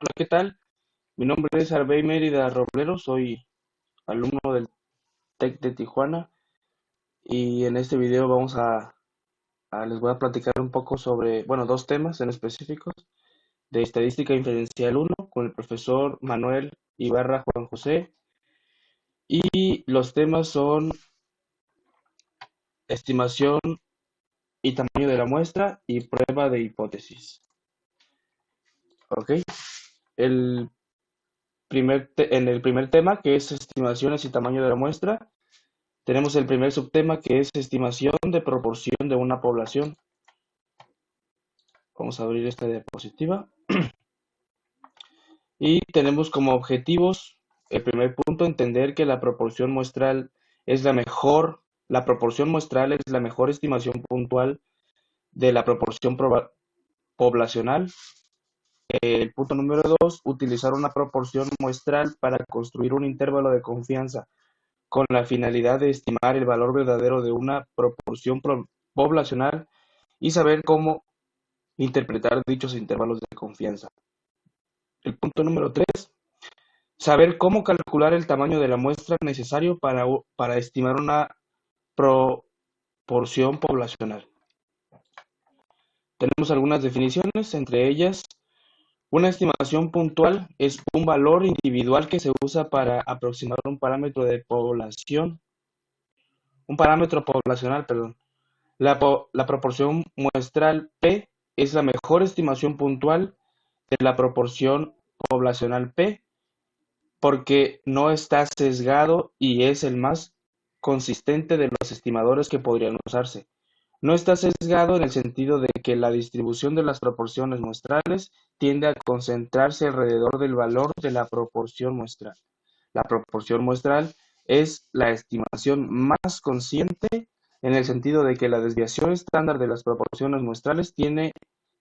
Hola, ¿qué tal? Mi nombre es Arbey Mérida Roblero, soy alumno del TEC de Tijuana y en este video les voy a platicar un poco sobre, bueno, dos temas en específicos de estadística inferencial uno con el profesor Manuel Ibarra Juan José y los temas son estimación y tamaño de la muestra y prueba de hipótesis. ¿Ok? El en el primer tema, que es estimaciones y tamaño de la muestra, tenemos el primer subtema que es estimación de proporción de una población. Vamos a abrir esta diapositiva. Y tenemos como objetivos, el primer punto, entender que la proporción muestral es la proporción muestral es la mejor estimación puntual de la proporción poblacional. El punto número dos, utilizar una proporción muestral para construir un intervalo de confianza con la finalidad de estimar el valor verdadero de una proporción poblacional y saber cómo interpretar dichos intervalos de confianza. El punto número 3, saber cómo calcular el tamaño de la muestra necesario para estimar una proporción poblacional. Tenemos algunas definiciones, entre ellas, una estimación puntual es un valor individual que se usa para aproximar un parámetro de población, un parámetro poblacional, perdón. La proporción muestral P es la mejor estimación puntual de la proporción poblacional P porque no está sesgado y es el más consistente de los estimadores que podrían usarse. No está sesgado en el sentido de que la distribución de las proporciones muestrales tiende a concentrarse alrededor del valor de la proporción muestral. La proporción muestral es la estimación más consciente en el sentido de que la desviación estándar de las proporciones muestrales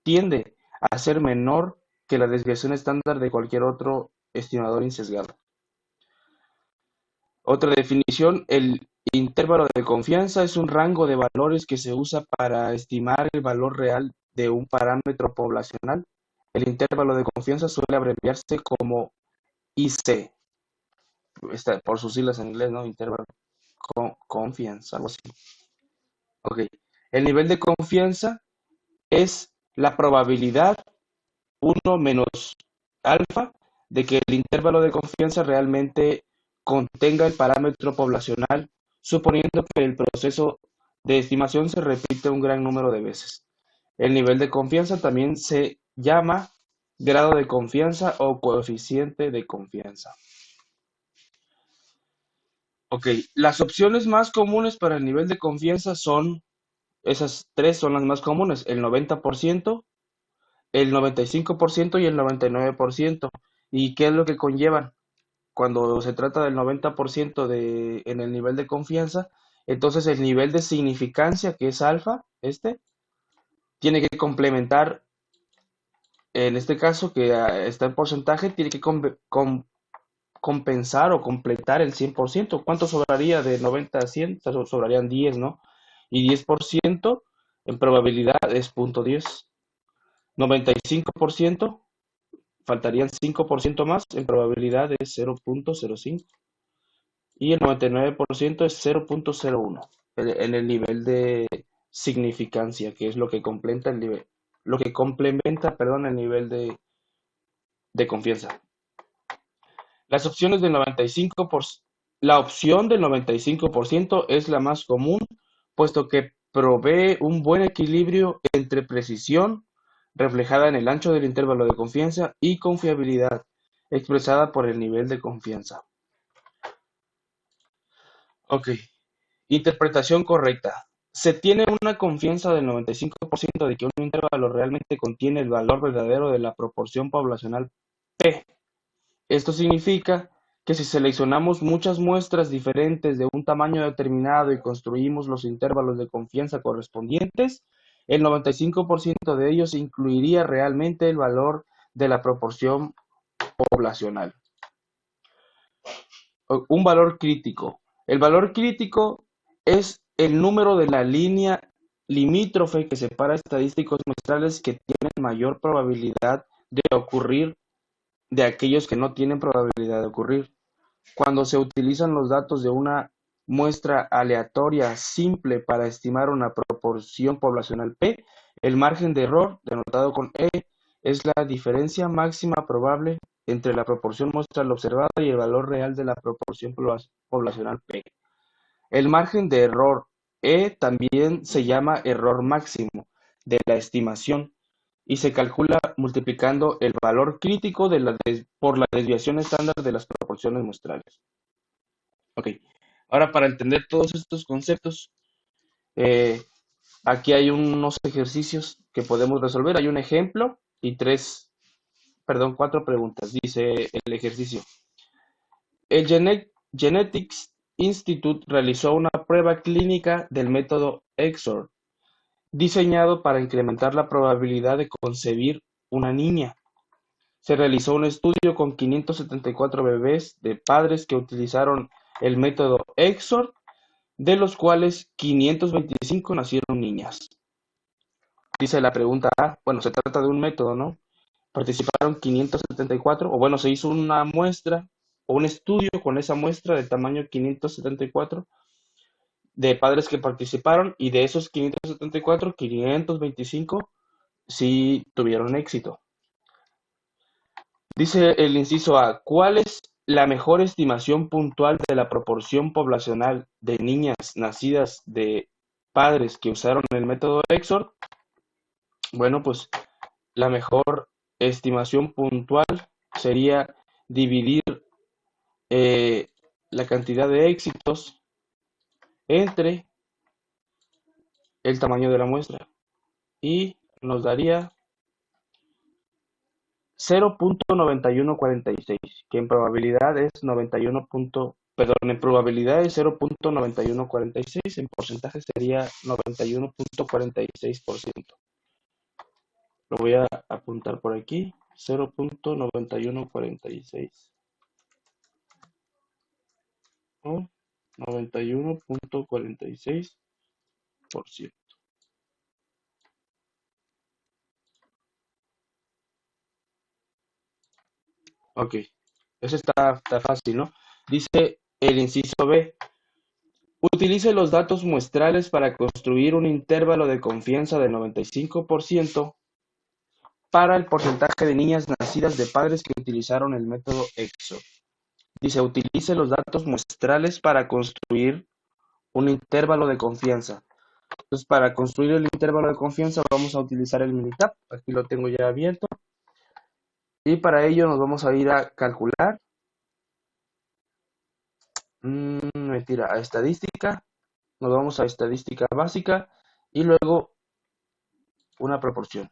tiende a ser menor que la desviación estándar de cualquier otro estimador insesgado. Otra definición, el intervalo de confianza es un rango de valores que se usa para estimar el valor real de un parámetro poblacional. El intervalo de confianza suele abreviarse como IC, por sus siglas en inglés, ¿no? Intervalo confianza, algo así. Ok. El nivel de confianza es la probabilidad uno menos alfa de que el intervalo de confianza realmente contenga el parámetro poblacional, suponiendo que el proceso de estimación se repite un gran número de veces. El nivel de confianza también se llama grado de confianza o coeficiente de confianza. Ok, las opciones más comunes para el nivel de confianza esas tres son las más comunes, el 90%, el 95% y el 99%. ¿Y qué es lo que conllevan? Cuando se trata del 90% en el nivel de confianza, entonces el nivel de significancia, que es alfa, tiene que complementar, en este caso que está en porcentaje, tiene que compensar o completar el 100%. ¿Cuánto sobraría de 90 a 100? Sobrarían 10, ¿no? Y 10% en probabilidad es 0.10. 95%, faltarían 5% más, en probabilidad es 0.05. Y el 99% es 0.01 en el nivel de significancia, que es lo que complementa el nivel de confianza. Las opciones del 95%, la opción del 95% es la más común, puesto que provee un buen equilibrio entre precisión, reflejada en el ancho del intervalo de confianza, y confiabilidad, expresada por el nivel de confianza. Ok, interpretación correcta. Se tiene una confianza del 95% de que un intervalo realmente contiene el valor verdadero de la proporción poblacional P. Esto significa que si seleccionamos muchas muestras diferentes de un tamaño determinado y construimos los intervalos de confianza correspondientes, el 95% de ellos incluiría realmente el valor de la proporción poblacional. Un valor crítico. El valor crítico es el número de la línea limítrofe que separa estadísticos muestrales que tienen mayor probabilidad de ocurrir de aquellos que no tienen probabilidad de ocurrir. Cuando se utilizan los datos de una muestra aleatoria simple para estimar una proporción poblacional P, el margen de error, denotado con E, es la diferencia máxima probable entre la proporción muestral observada y el valor real de la proporción poblacional P. El margen de error E también se llama error máximo de la estimación y se calcula multiplicando el valor crítico por la desviación estándar de las proporciones muestrales. Ok, ahora para entender todos estos conceptos, eh, aquí hay unos ejercicios que podemos resolver. Hay un ejemplo y cuatro preguntas. Dice el ejercicio. El Genetics Institute realizó una prueba clínica del método EXOR, diseñado para incrementar la probabilidad de concebir una niña. Se realizó un estudio con 574 bebés de padres que utilizaron el método EXOR, de los cuales 525 nacieron niñas. Dice la pregunta A, bueno, se trata de un método, ¿no? Participaron 574, o bueno, se hizo una muestra o un estudio con esa muestra de tamaño 574 de padres que participaron y de esos 574, 525 sí tuvieron éxito. Dice el inciso A, ¿cuál es la mejor estimación puntual de la proporción poblacional de niñas nacidas de padres que usaron el método EXOR? Bueno, pues la mejor estimación puntual sería dividir eh, la cantidad de éxitos entre el tamaño de la muestra y nos daría 0.9146, que en probabilidad es 91. Perdón, en probabilidad es 0.9146, en porcentaje sería 91.46%. Lo voy a apuntar por aquí, 0.9146 o 91.46%. Ok, eso está fácil, ¿no? Dice el inciso B. Utilice los datos muestrales para construir un intervalo de confianza de 95% para el porcentaje de niñas nacidas de padres que utilizaron el método EXO. Dice, utilice los datos muestrales para construir un intervalo de confianza. Entonces, para construir el intervalo de confianza vamos a utilizar el Minitab. Aquí lo tengo ya abierto. Y para ello nos vamos a ir a calcular. Mentira, a estadística. Nos vamos a estadística básica y luego una proporción.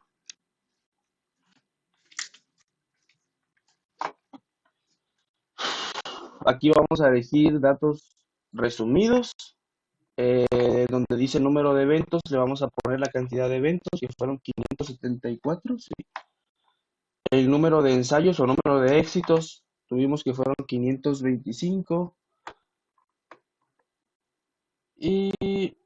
Aquí vamos a elegir datos resumidos, donde dice número de eventos, le vamos a poner la cantidad de eventos, que fueron 574, ¿sí? El número de ensayos o número de éxitos, tuvimos que fueron 525, y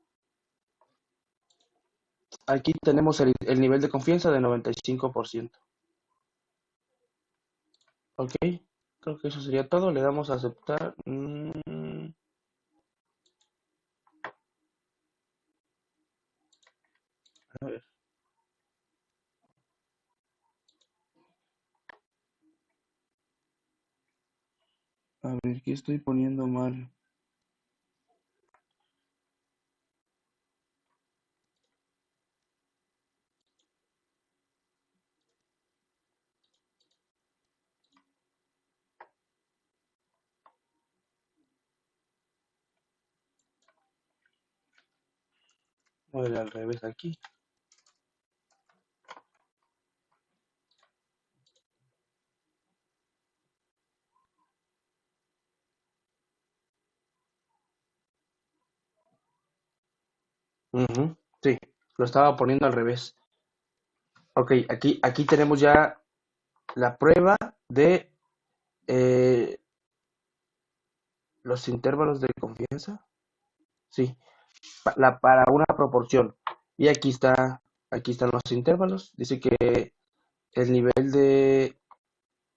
aquí tenemos el nivel de confianza de 95%. Ok, creo que eso sería todo, le damos a aceptar. A ver. A ver, ¿qué estoy poniendo mal? Voy a ir al revés aquí. Ujú, sí, lo estaba poniendo al revés. Ok, aquí tenemos ya la prueba de eh, los intervalos de confianza. Sí, para una proporción. Y aquí están los intervalos. Dice que el nivel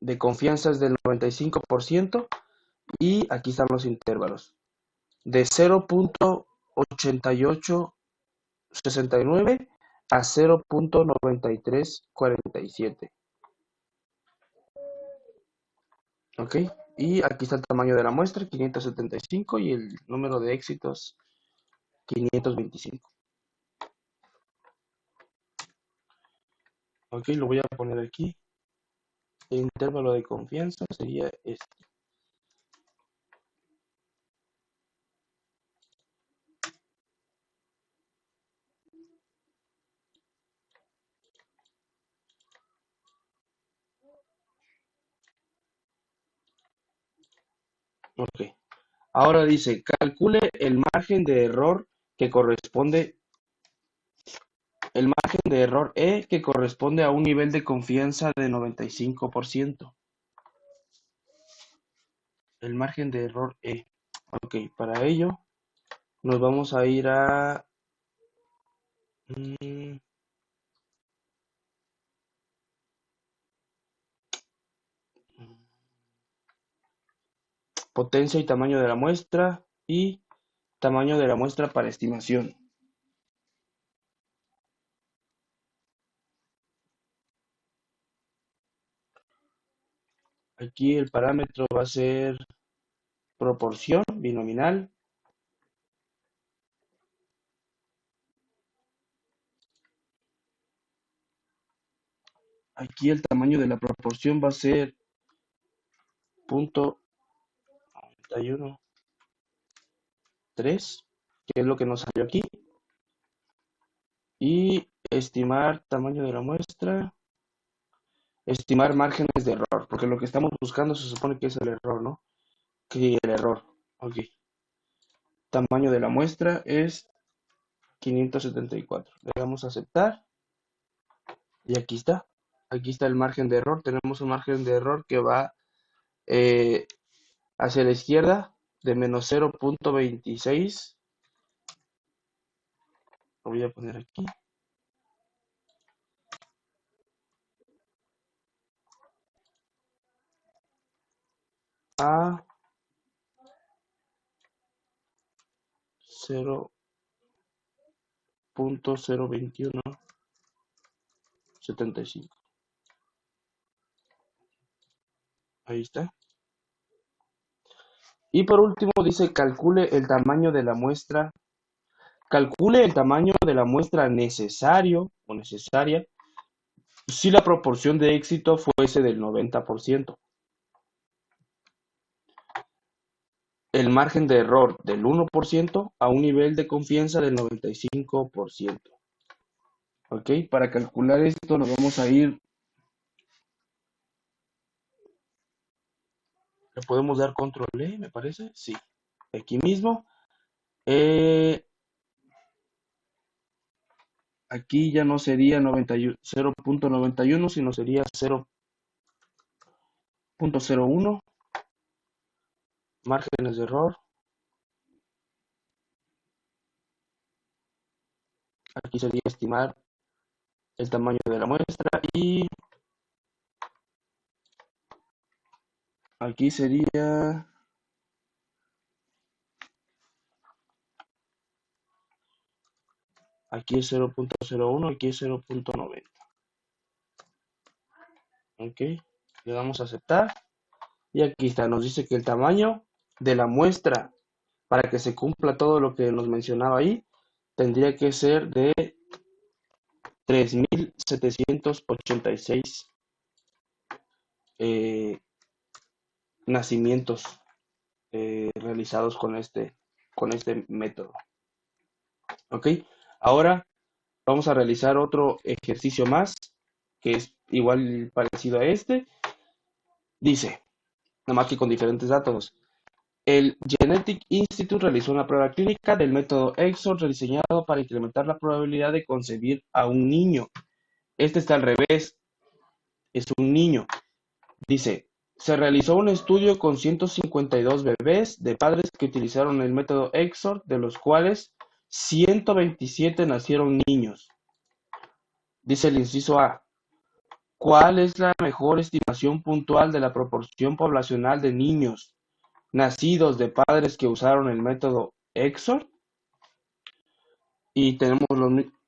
de confianza es del 95% y aquí están los intervalos. De 0.8869 a 0.9347. ¿Ok? Y aquí está el tamaño de la muestra, 575, y el número de éxitos, 525. Ok, lo voy a poner aquí. El intervalo de confianza sería este. Ok. Ahora dice, calcule el margen de error que corresponde, el margen de error E que corresponde a un nivel de confianza de 95%. El margen de error E. Ok, para ello nos vamos a ir a potencia y tamaño de la muestra y tamaño de la muestra para estimación. Aquí el parámetro va a ser proporción binominal. Aquí el tamaño de la proporción va a ser 0.913, que es lo que nos salió aquí. Y estimar tamaño de la muestra, estimar márgenes de error, porque lo que estamos buscando se supone que es el error, ¿no? Que el error. Ok. Tamaño de la muestra es 574. Le damos a aceptar y aquí está. Aquí está el margen de error. Tenemos un margen de error que va eh, hacia la izquierda de menos 0.26. Lo voy a poner aquí. A 0.02175. Ahí está. Y por último dice calcule el tamaño de la muestra. Calcule el tamaño de la muestra necesario o necesaria si la proporción de éxito fuese del 90%. El margen de error del 1% a un nivel de confianza del 95%. ¿Ok? Para calcular esto nos vamos a ir. ¿Le podemos dar control E, me parece? Sí. Aquí mismo. Aquí ya no sería 0.91, sino sería 0.01. Márgenes de error. Aquí sería estimar el tamaño de la muestra y aquí sería aquí es 0.01, aquí es 0.90. Ok, le damos a aceptar y aquí está, nos dice que el tamaño de la muestra para que se cumpla todo lo que nos mencionaba ahí tendría que ser de 3.786 nacimientos realizados con este método. ¿Ok? Ahora vamos a realizar otro ejercicio más, que es igual parecido a este. Dice, nada más que con diferentes datos. El Genetic Institute realizó una prueba clínica del método EXOR rediseñado para incrementar la probabilidad de concebir a un niño. Este está al revés, es un niño. Dice, se realizó un estudio con 152 bebés de padres que utilizaron el método EXOR, de los cuales 127 nacieron niños. Dice el inciso A, ¿Cuál es la mejor estimación puntual de la proporción poblacional de niños nacidos de padres que usaron el método EXOR? Y tenemos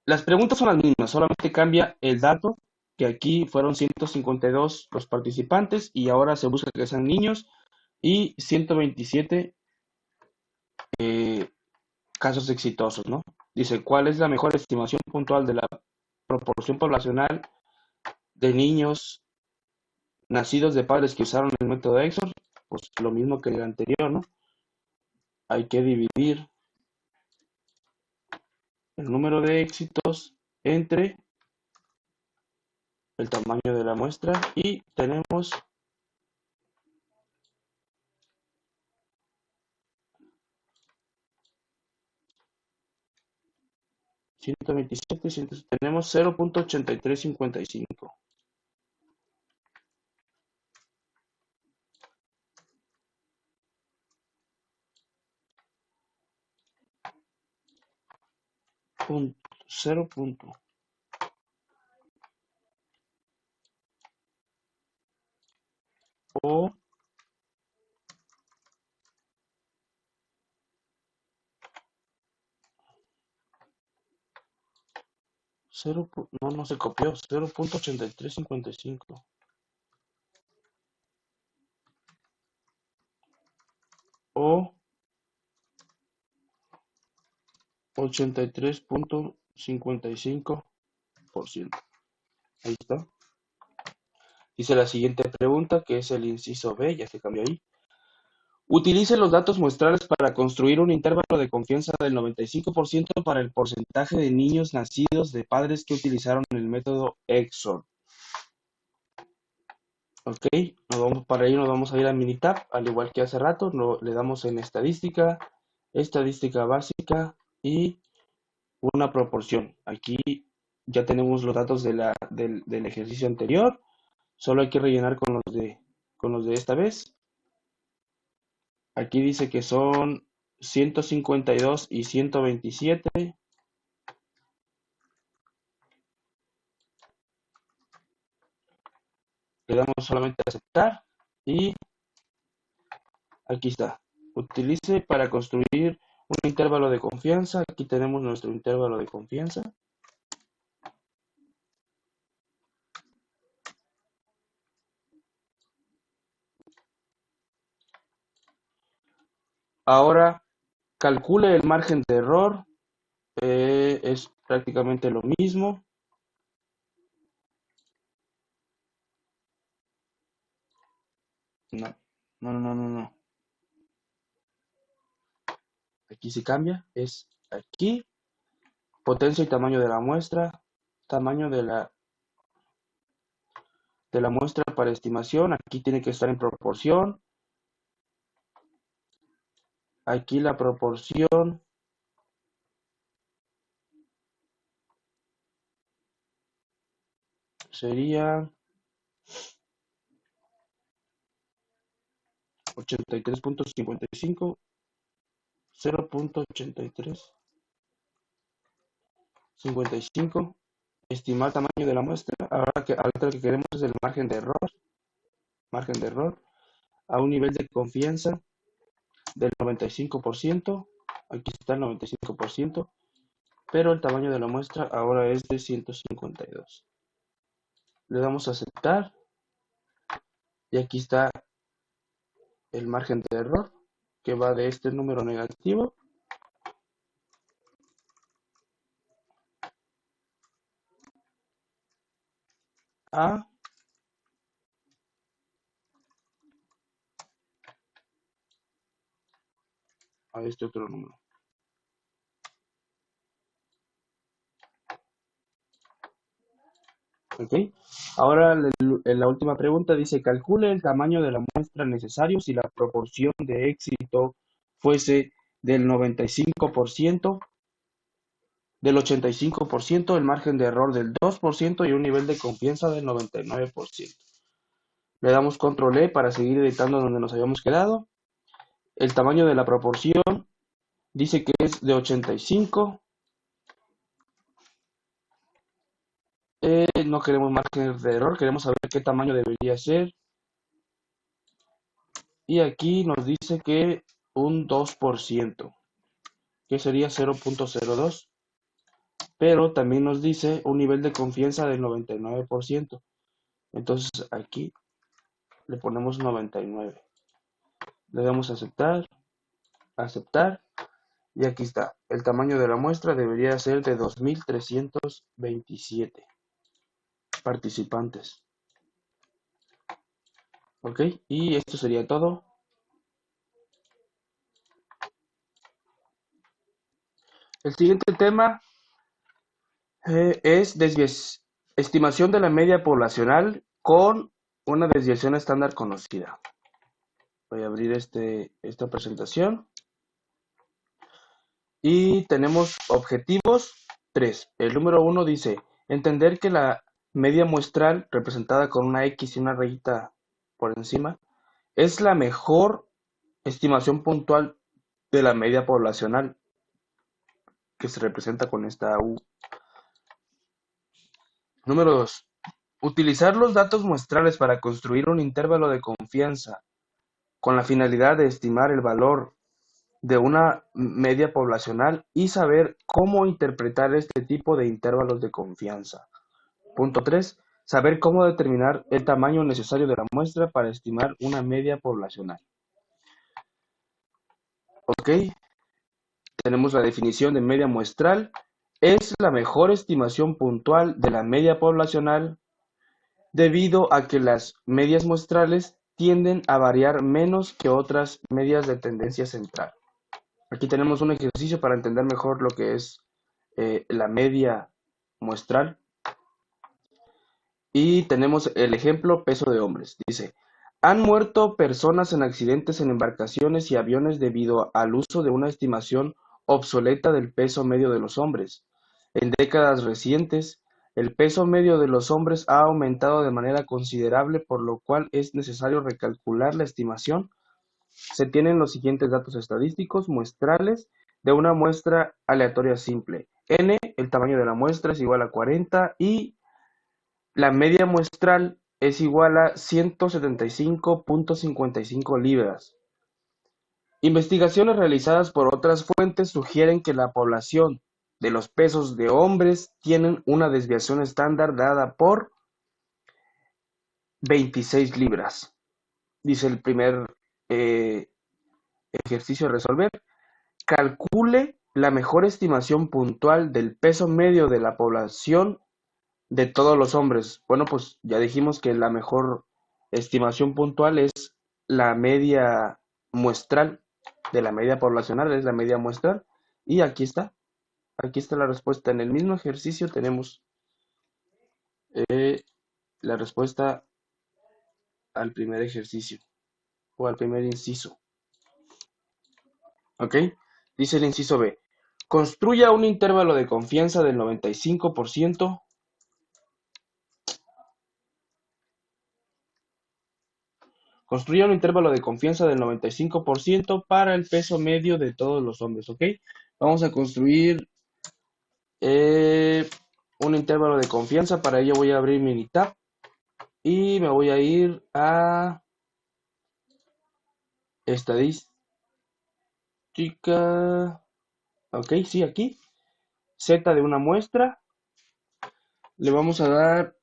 las preguntas son las mismas, solamente cambia el dato, que aquí fueron 152 los participantes y ahora se busca que sean niños y 127 casos exitosos, ¿no? Dice, ¿cuál es la mejor estimación puntual de la proporción poblacional de niños nacidos de padres que usaron el método EXOR? Pues lo mismo que el anterior, ¿no? Hay que dividir el número de éxitos entre el tamaño de la muestra y tenemos 127, tenemos 0.8355. Punto, 0. O 0, no se copió, 0.8355 o 83.55%. Ahí está. Dice la siguiente pregunta, que es el inciso B, ya se cambió ahí. Utilice los datos muestrales para construir un intervalo de confianza del 95% para el porcentaje de niños nacidos de padres que utilizaron el método EXOR. Ok, para ello nos vamos a ir a Minitab, al igual que hace rato, le damos en estadística, estadística básica y una proporción. Aquí ya tenemos los datos del ejercicio anterior, solo hay que rellenar con los de esta vez. Aquí dice que son 152 y 127. Le damos solamente a aceptar y aquí está. Utilice para construir un intervalo de confianza. Aquí tenemos nuestro intervalo de confianza. Ahora calcule el margen de error. Es prácticamente lo mismo. No. Aquí sí cambia. Es aquí. Potencia y tamaño de la muestra. Tamaño de la muestra para estimación. Aquí tiene que estar en proporción. Aquí la proporción sería 83.55, 0.8355. Estimar tamaño de la muestra. Ahora lo que queremos es el margen de error. Margen de error a un nivel de confianza del 95%. Aquí está el 95%. Pero el tamaño de la muestra ahora es de 152. Le damos a aceptar. Y aquí está el margen de error, que va de este número negativo a este otro número. ¿Ok? Ahora en la última pregunta dice, calcule el tamaño de la muestra necesario si la proporción de éxito fuese del 95%, del 85%, el margen de error del 2% y un nivel de confianza del 99%. Le damos control E para seguir editando donde nos habíamos quedado. El tamaño de la proporción dice que es de 85. No queremos margen de error, queremos saber qué tamaño debería ser. Y aquí nos dice que un 2%, que sería 0.02. Pero también nos dice un nivel de confianza del 99%. Entonces aquí le ponemos 99. Le damos a aceptar, aceptar, y aquí está. El tamaño de la muestra debería ser de 2327 participantes. ¿Ok? Y esto sería todo. El siguiente tema es estimación de la media poblacional con una desviación estándar conocida. Voy a abrir esta presentación. Y tenemos objetivos 3. El número 1 dice, entender que la media muestral, representada con una X y una rayita por encima, es la mejor estimación puntual de la media poblacional, que se representa con esta U. Número 2. Utilizar los datos muestrales para construir un intervalo de confianza con la finalidad de estimar el valor de una media poblacional y saber cómo interpretar este tipo de intervalos de confianza. Punto 3. Saber cómo determinar el tamaño necesario de la muestra para estimar una media poblacional. Ok, tenemos la definición de media muestral. Es la mejor estimación puntual de la media poblacional debido a que las medias muestrales tienden a variar menos que otras medias de tendencia central. Aquí tenemos un ejercicio para entender mejor lo que es la media muestral. Y tenemos el ejemplo peso de hombres. Dice, han muerto personas en accidentes en embarcaciones y aviones debido al uso de una estimación obsoleta del peso medio de los hombres. En décadas recientes, el peso medio de los hombres ha aumentado de manera considerable, por lo cual es necesario recalcular la estimación. Se tienen los siguientes datos estadísticos muestrales de una muestra aleatoria simple. N, el tamaño de la muestra es igual a 40 y la media muestral es igual a 175.55 libras. Investigaciones realizadas por otras fuentes sugieren que la población de los pesos de hombres tienen una desviación estándar dada por 26 libras. Dice el primer eh, ejercicio a resolver. Calcule la mejor estimación puntual del peso medio de la población de todos los hombres. Bueno, pues ya dijimos que la mejor estimación puntual es la media muestral de la media poblacional, es la media muestral. Y aquí está la respuesta. En el mismo ejercicio tenemos eh, la respuesta al primer ejercicio o al primer inciso. ¿Ok? Dice el inciso B. Construya un intervalo de confianza del 95%. Construya un intervalo de confianza del 95% para el peso medio de todos los hombres, ¿ok? Vamos a construir un intervalo de confianza. Para ello voy a abrir Minitab y me voy a ir a estadística. Ok, sí, aquí. Z de una muestra. Le vamos a dar...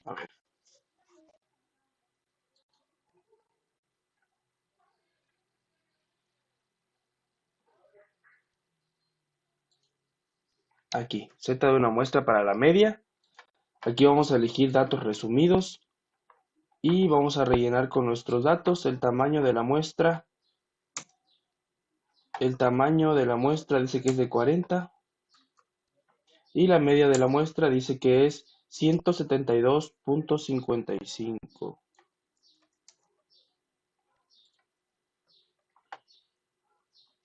a ver, aquí. Z de una muestra para la media. Aquí vamos a elegir datos resumidos. Y vamos a rellenar con nuestros datos el tamaño de la muestra. El tamaño de la muestra dice que es de 40 y la media de la muestra dice que es 172.55.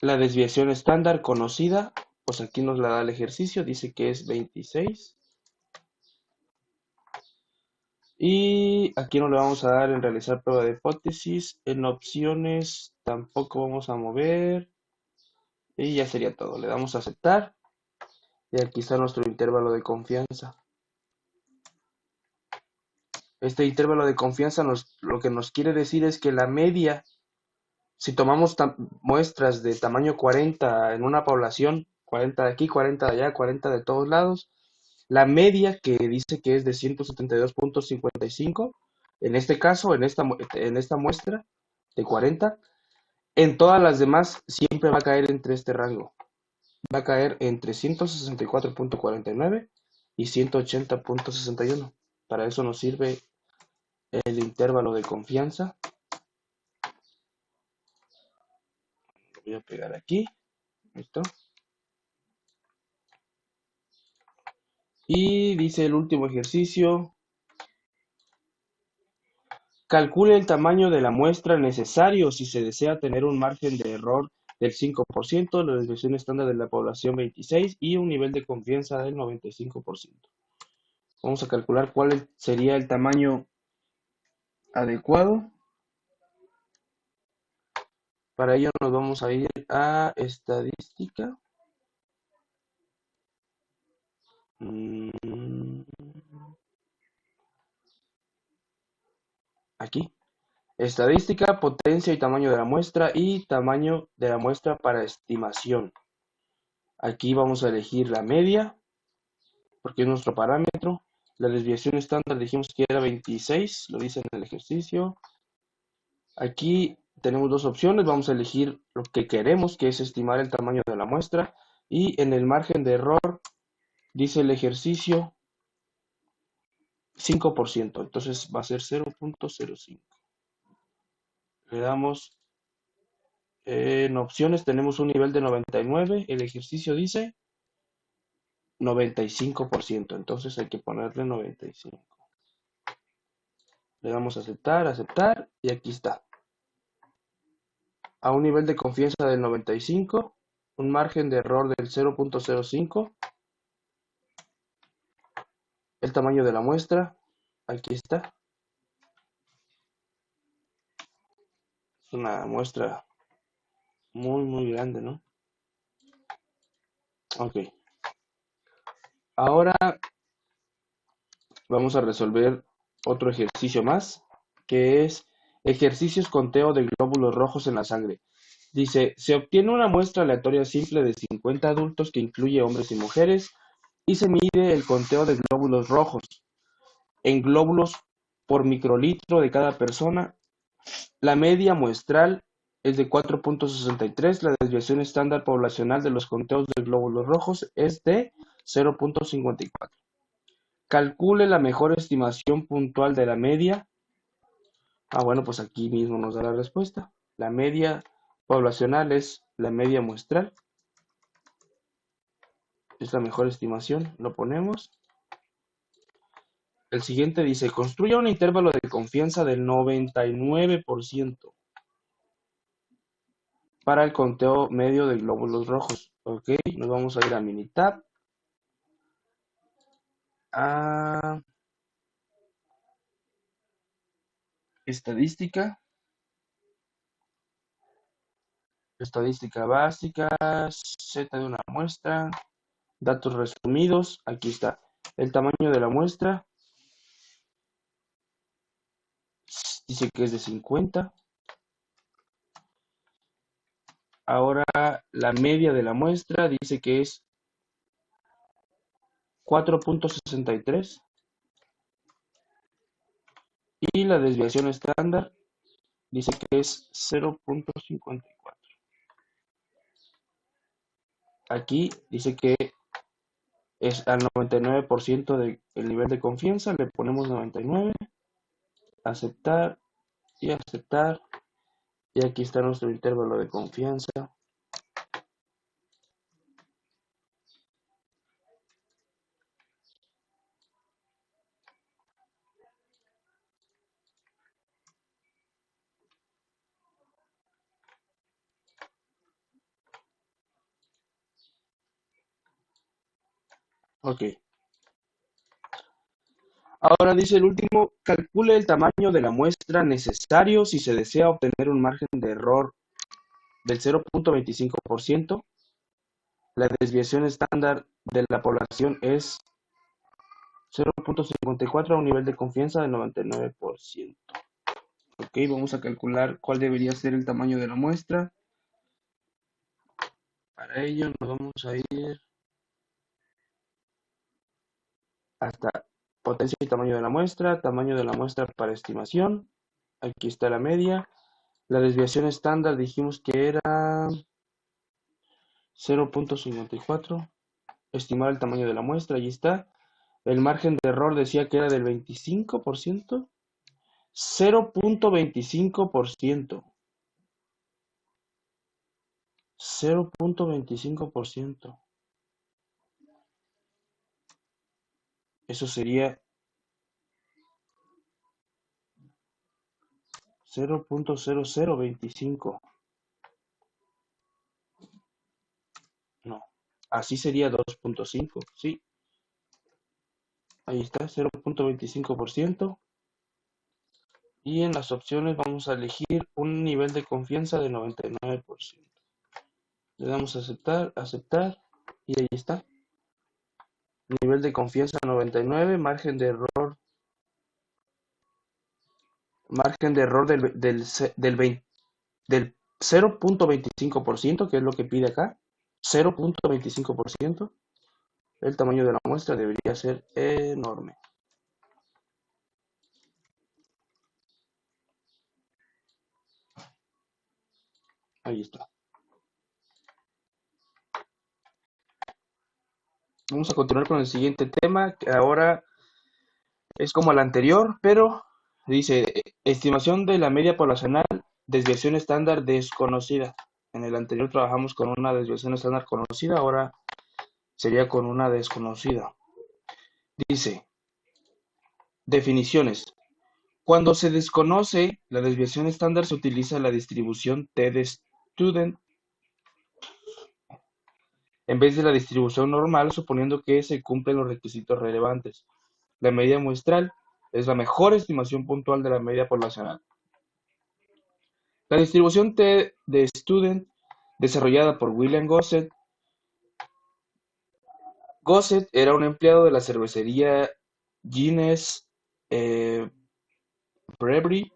La desviación estándar conocida, pues aquí nos la da el ejercicio, dice que es 26. Y aquí no le vamos a dar en realizar prueba de hipótesis. En opciones tampoco vamos a mover. Y ya sería todo. Le damos a aceptar. Y aquí está nuestro intervalo de confianza. Este intervalo de confianza lo que nos quiere decir es que la media, si tomamos muestras de tamaño 40 en una población, 40 de aquí, 40 de allá, 40 de todos lados, la media que dice que es de 172.55, en este caso, en esta muestra de 40, en todas las demás siempre va a caer entre este rango. Va a caer entre 164.49 y 180.61. Para eso nos sirve el intervalo de confianza. Lo voy a pegar aquí. ¿Listo? Y dice el último ejercicio. Calcule el tamaño de la muestra necesario si se desea tener un margen de error del 5%, la desviación estándar de la población 26% y un nivel de confianza del 95%. Vamos a calcular cuál sería el tamaño adecuado. Para ello nos vamos a ir a estadística. Aquí. Estadística, potencia y tamaño de la muestra y tamaño de la muestra para estimación. Aquí vamos a elegir la media, porque es nuestro parámetro. La desviación estándar dijimos que era 26, lo dice en el ejercicio. Aquí tenemos dos opciones, vamos a elegir lo que queremos, que es estimar el tamaño de la muestra. Y en el margen de error, dice el ejercicio, 5%, entonces va a ser 0.05. Le damos en opciones, tenemos un nivel de 99, el ejercicio dice 95%, entonces hay que ponerle 95. Le damos a aceptar, aceptar, y aquí está. A un nivel de confianza del 95, un margen de error del 0.05, el tamaño de la muestra, aquí está. Es una muestra muy grande, ¿no? Ok. Ahora vamos a resolver otro ejercicio más, que es ejercicios conteo de glóbulos rojos en la sangre. Dice, se obtiene una muestra aleatoria simple de 50 adultos que incluye hombres y mujeres y se mide el conteo de glóbulos rojos en glóbulos por microlitro de cada persona. La media muestral es de 4.63, la desviación estándar poblacional de los conteos de glóbulos rojos es de 0.54. Calcule la mejor estimación puntual de la media. Bueno, pues aquí mismo nos da la respuesta. La media poblacional es la media muestral. Es la mejor estimación. Lo ponemos. El siguiente dice, construya un intervalo de confianza del 99% para el conteo medio de glóbulos rojos. Ok, nos vamos a ir a Minitab. A estadística. Estadística básica, Z de una muestra, datos resumidos, aquí está. El tamaño de la muestra, dice que es de 50. Ahora la media de la muestra dice que es 4.63. Y la desviación estándar dice que es 0.54. Aquí dice que es al 99% del nivel de confianza, le ponemos 99, aceptar y aceptar. Y aquí está nuestro intervalo de confianza. Ok. Ahora dice el último, calcule el tamaño de la muestra necesario si se desea obtener un margen de error del 0.25%. La desviación estándar de la población es 0.54 a un nivel de confianza del 99%. Ok, vamos a calcular cuál debería ser el tamaño de la muestra. Para ello nos vamos a ir hasta potencia y tamaño de la muestra para estimación. Aquí está la media. La desviación estándar dijimos que era 0.54. Estimar el tamaño de la muestra, ahí está. El margen de error decía que era del 25%. 0.25%. 0.25%. Eso sería 0.0025. No, así sería 2.5. Sí, ahí está, 0.25%. Y en las opciones vamos a elegir un nivel de confianza de 99%. Le damos a aceptar, aceptar, y ahí está. Nivel de confianza 99, margen de error del 0.25%, que es lo que pide acá. 0.25%. El tamaño de la muestra debería ser enorme. Ahí está. Vamos a continuar con el siguiente tema, que ahora es como el anterior, pero dice estimación de la media poblacional, desviación estándar desconocida. En el anterior trabajamos con una desviación estándar conocida, ahora sería con una desconocida. Dice, definiciones. Cuando se desconoce la desviación estándar se utiliza la distribución T de student en vez de la distribución normal, suponiendo que se cumplen los requisitos relevantes. La media muestral es la mejor estimación puntual de la media poblacional. La distribución T de student, desarrollada por William Gossett. Gossett era un empleado de la cervecería Guinness Brewery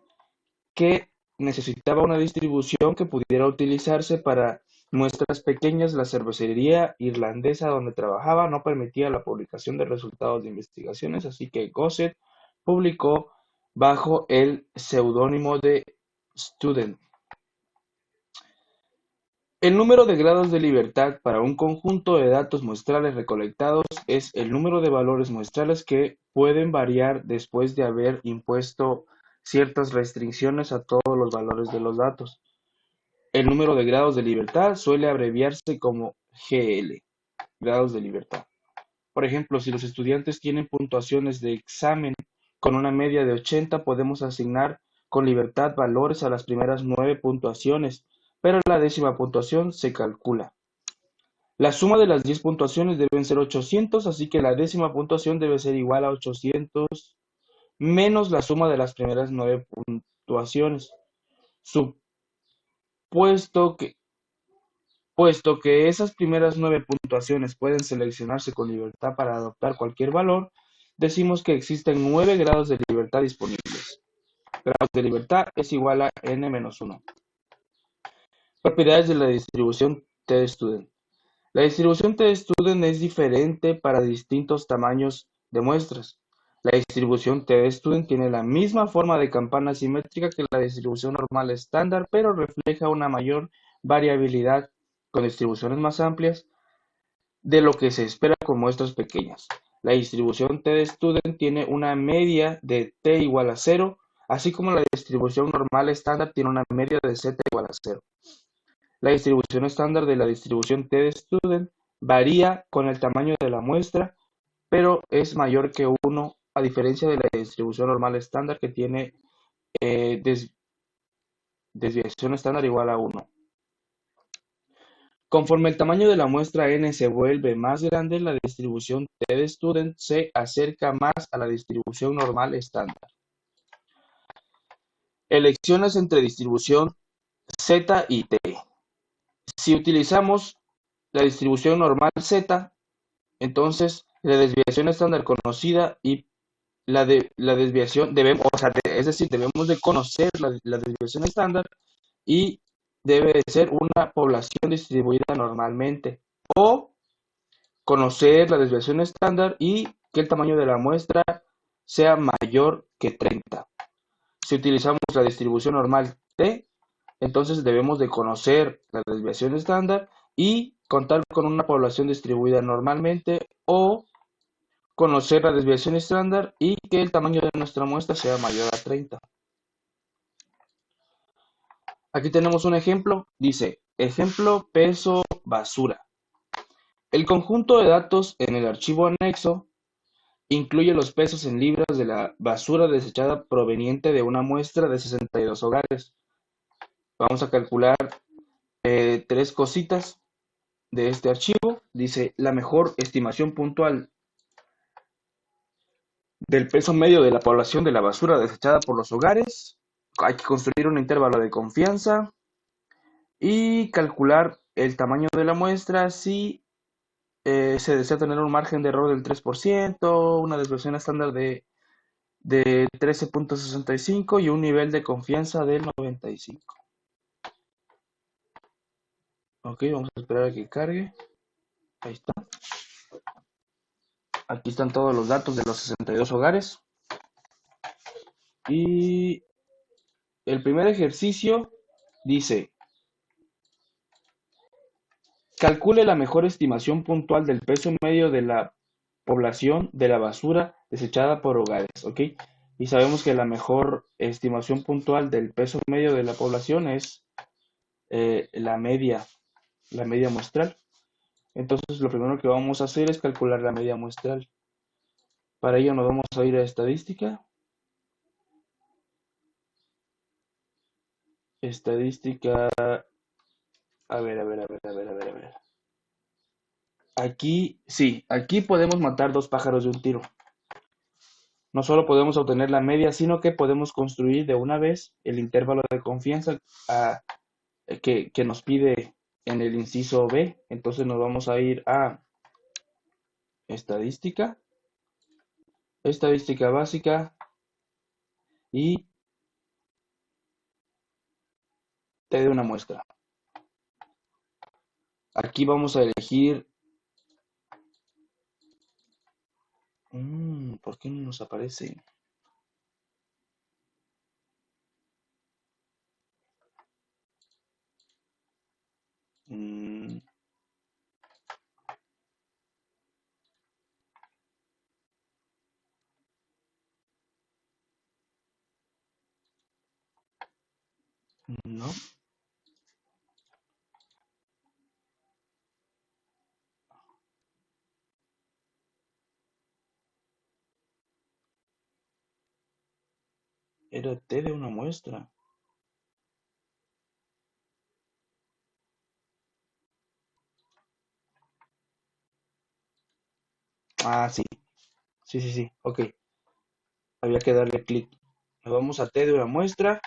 que necesitaba una distribución que pudiera utilizarse para muestras pequeñas. La cervecería irlandesa donde trabajaba no permitía la publicación de resultados de investigaciones, así que Gossett publicó bajo el seudónimo de Student. El número de grados de libertad para un conjunto de datos muestrales recolectados es el número de valores muestrales que pueden variar después de haber impuesto ciertas restricciones a todos los valores de los datos. El número de grados de libertad suele abreviarse como GL, grados de libertad. Por ejemplo, si los estudiantes tienen puntuaciones de examen con una media de 80, podemos asignar con libertad valores a las primeras 9 puntuaciones, pero la décima puntuación se calcula. La suma de las 10 puntuaciones deben ser 800, así que la décima puntuación debe ser igual a 800 menos la suma de las primeras 9 puntuaciones. Puesto que esas primeras 9 puntuaciones pueden seleccionarse con libertad para adoptar cualquier valor, decimos que existen 9 grados de libertad disponibles. Grados de libertad es igual a n-1. Propiedades de la distribución T-Student. La distribución T-Student es diferente para distintos tamaños de muestras. La distribución T-Student tiene la misma forma de campana simétrica que la distribución normal estándar, pero refleja una mayor variabilidad con distribuciones más amplias de lo que se espera con muestras pequeñas. La distribución T-Student tiene una media de T igual a 0, así como la distribución normal estándar tiene una media de Z igual a 0. La distribución estándar de la distribución T-Student varía con el tamaño de la muestra, pero es mayor que 1, a diferencia de la distribución normal estándar que tiene desviación estándar igual a 1. Conforme el tamaño de la muestra n se vuelve más grande, la distribución T-Student se acerca más a la distribución normal estándar. Elecciones entre distribución Z y T. Si utilizamos la distribución normal Z, entonces la desviación estándar conocida y la desviación debemos, o sea, es decir, debemos de conocer la desviación estándar y debe de ser una población distribuida normalmente. O conocer la desviación estándar y que el tamaño de la muestra sea mayor que 30. Si utilizamos la distribución normal T, entonces debemos de conocer la desviación estándar y contar con una población distribuida normalmente o conocer la desviación estándar y que el tamaño de nuestra muestra sea mayor a 30. Aquí tenemos un ejemplo, dice, ejemplo peso basura. El conjunto de datos en el archivo anexo incluye los pesos en libras de la basura desechada proveniente de una muestra de 62 hogares. Vamos a calcular tres cositas de este archivo. Dice, la mejor estimación puntual del peso medio de la población de la basura desechada por los hogares. Hay que construir un intervalo de confianza y calcular el tamaño de la muestra si se desea tener un margen de error del 3%, una desviación estándar de 13.65 y un nivel de confianza del 95. Ok, vamos a esperar a que cargue. Ahí está. Aquí están todos los datos de los 62 hogares. Y el primer ejercicio dice, calcule la mejor estimación puntual del peso medio de la población de la basura desechada por hogares, ¿ok? Y sabemos que la mejor estimación puntual del peso medio de la población es la media muestral. Entonces, lo primero que vamos a hacer es calcular la media muestral. Para ello nos vamos a ir a estadística. Estadística, a ver. Aquí, sí, aquí podemos matar dos pájaros de un tiro. No solo podemos obtener la media, sino que podemos construir de una vez el intervalo de confianza que nos pide en el inciso B. Entonces nos vamos a ir a estadística, estadística básica y T de una muestra. Aquí vamos a elegir... ¿Por qué no nos aparece? Mm, no, era T de una muestra. Ah, sí, sí, ok. Había que darle clic. Nos vamos a T de una muestra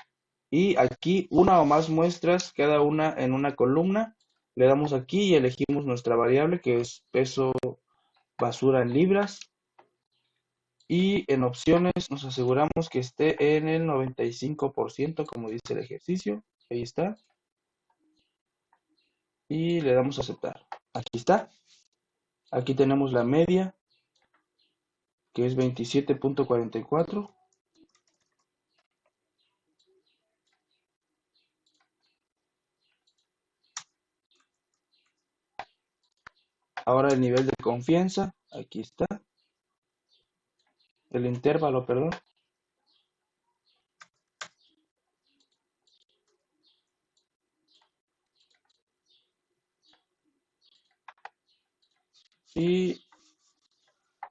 y aquí una o más muestras, cada una en una columna. Le damos aquí y elegimos nuestra variable que es peso basura en libras. Y en opciones nos aseguramos que esté en el 95% como dice el ejercicio. Ahí está. Y le damos a aceptar. Aquí está. Aquí tenemos la media que es 27.44. Ahora el nivel de confianza. Aquí está. El intervalo, perdón. Y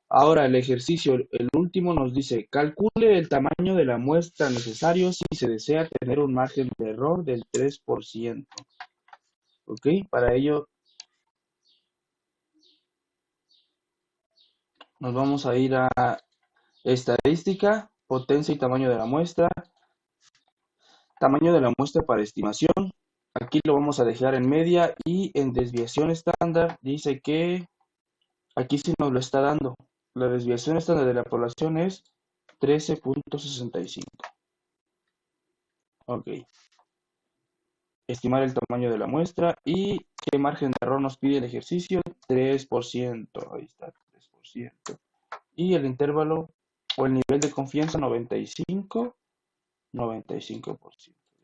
ahora el ejercicio, el último nos dice, calcule el tamaño de la muestra necesario si se desea tener un margen de error del 3%. ¿Ok? Para ello nos vamos a ir a estadística, potencia y tamaño de la muestra. Tamaño de la muestra para estimación. Aquí lo vamos a dejar en media y en desviación estándar dice que aquí sí nos lo está dando. La desviación estándar de la población es 13.65. Ok. Estimar el tamaño de la muestra y qué margen de error nos pide el ejercicio. 3%. Ahí está, 3%. Y el intervalo o el nivel de confianza 95%.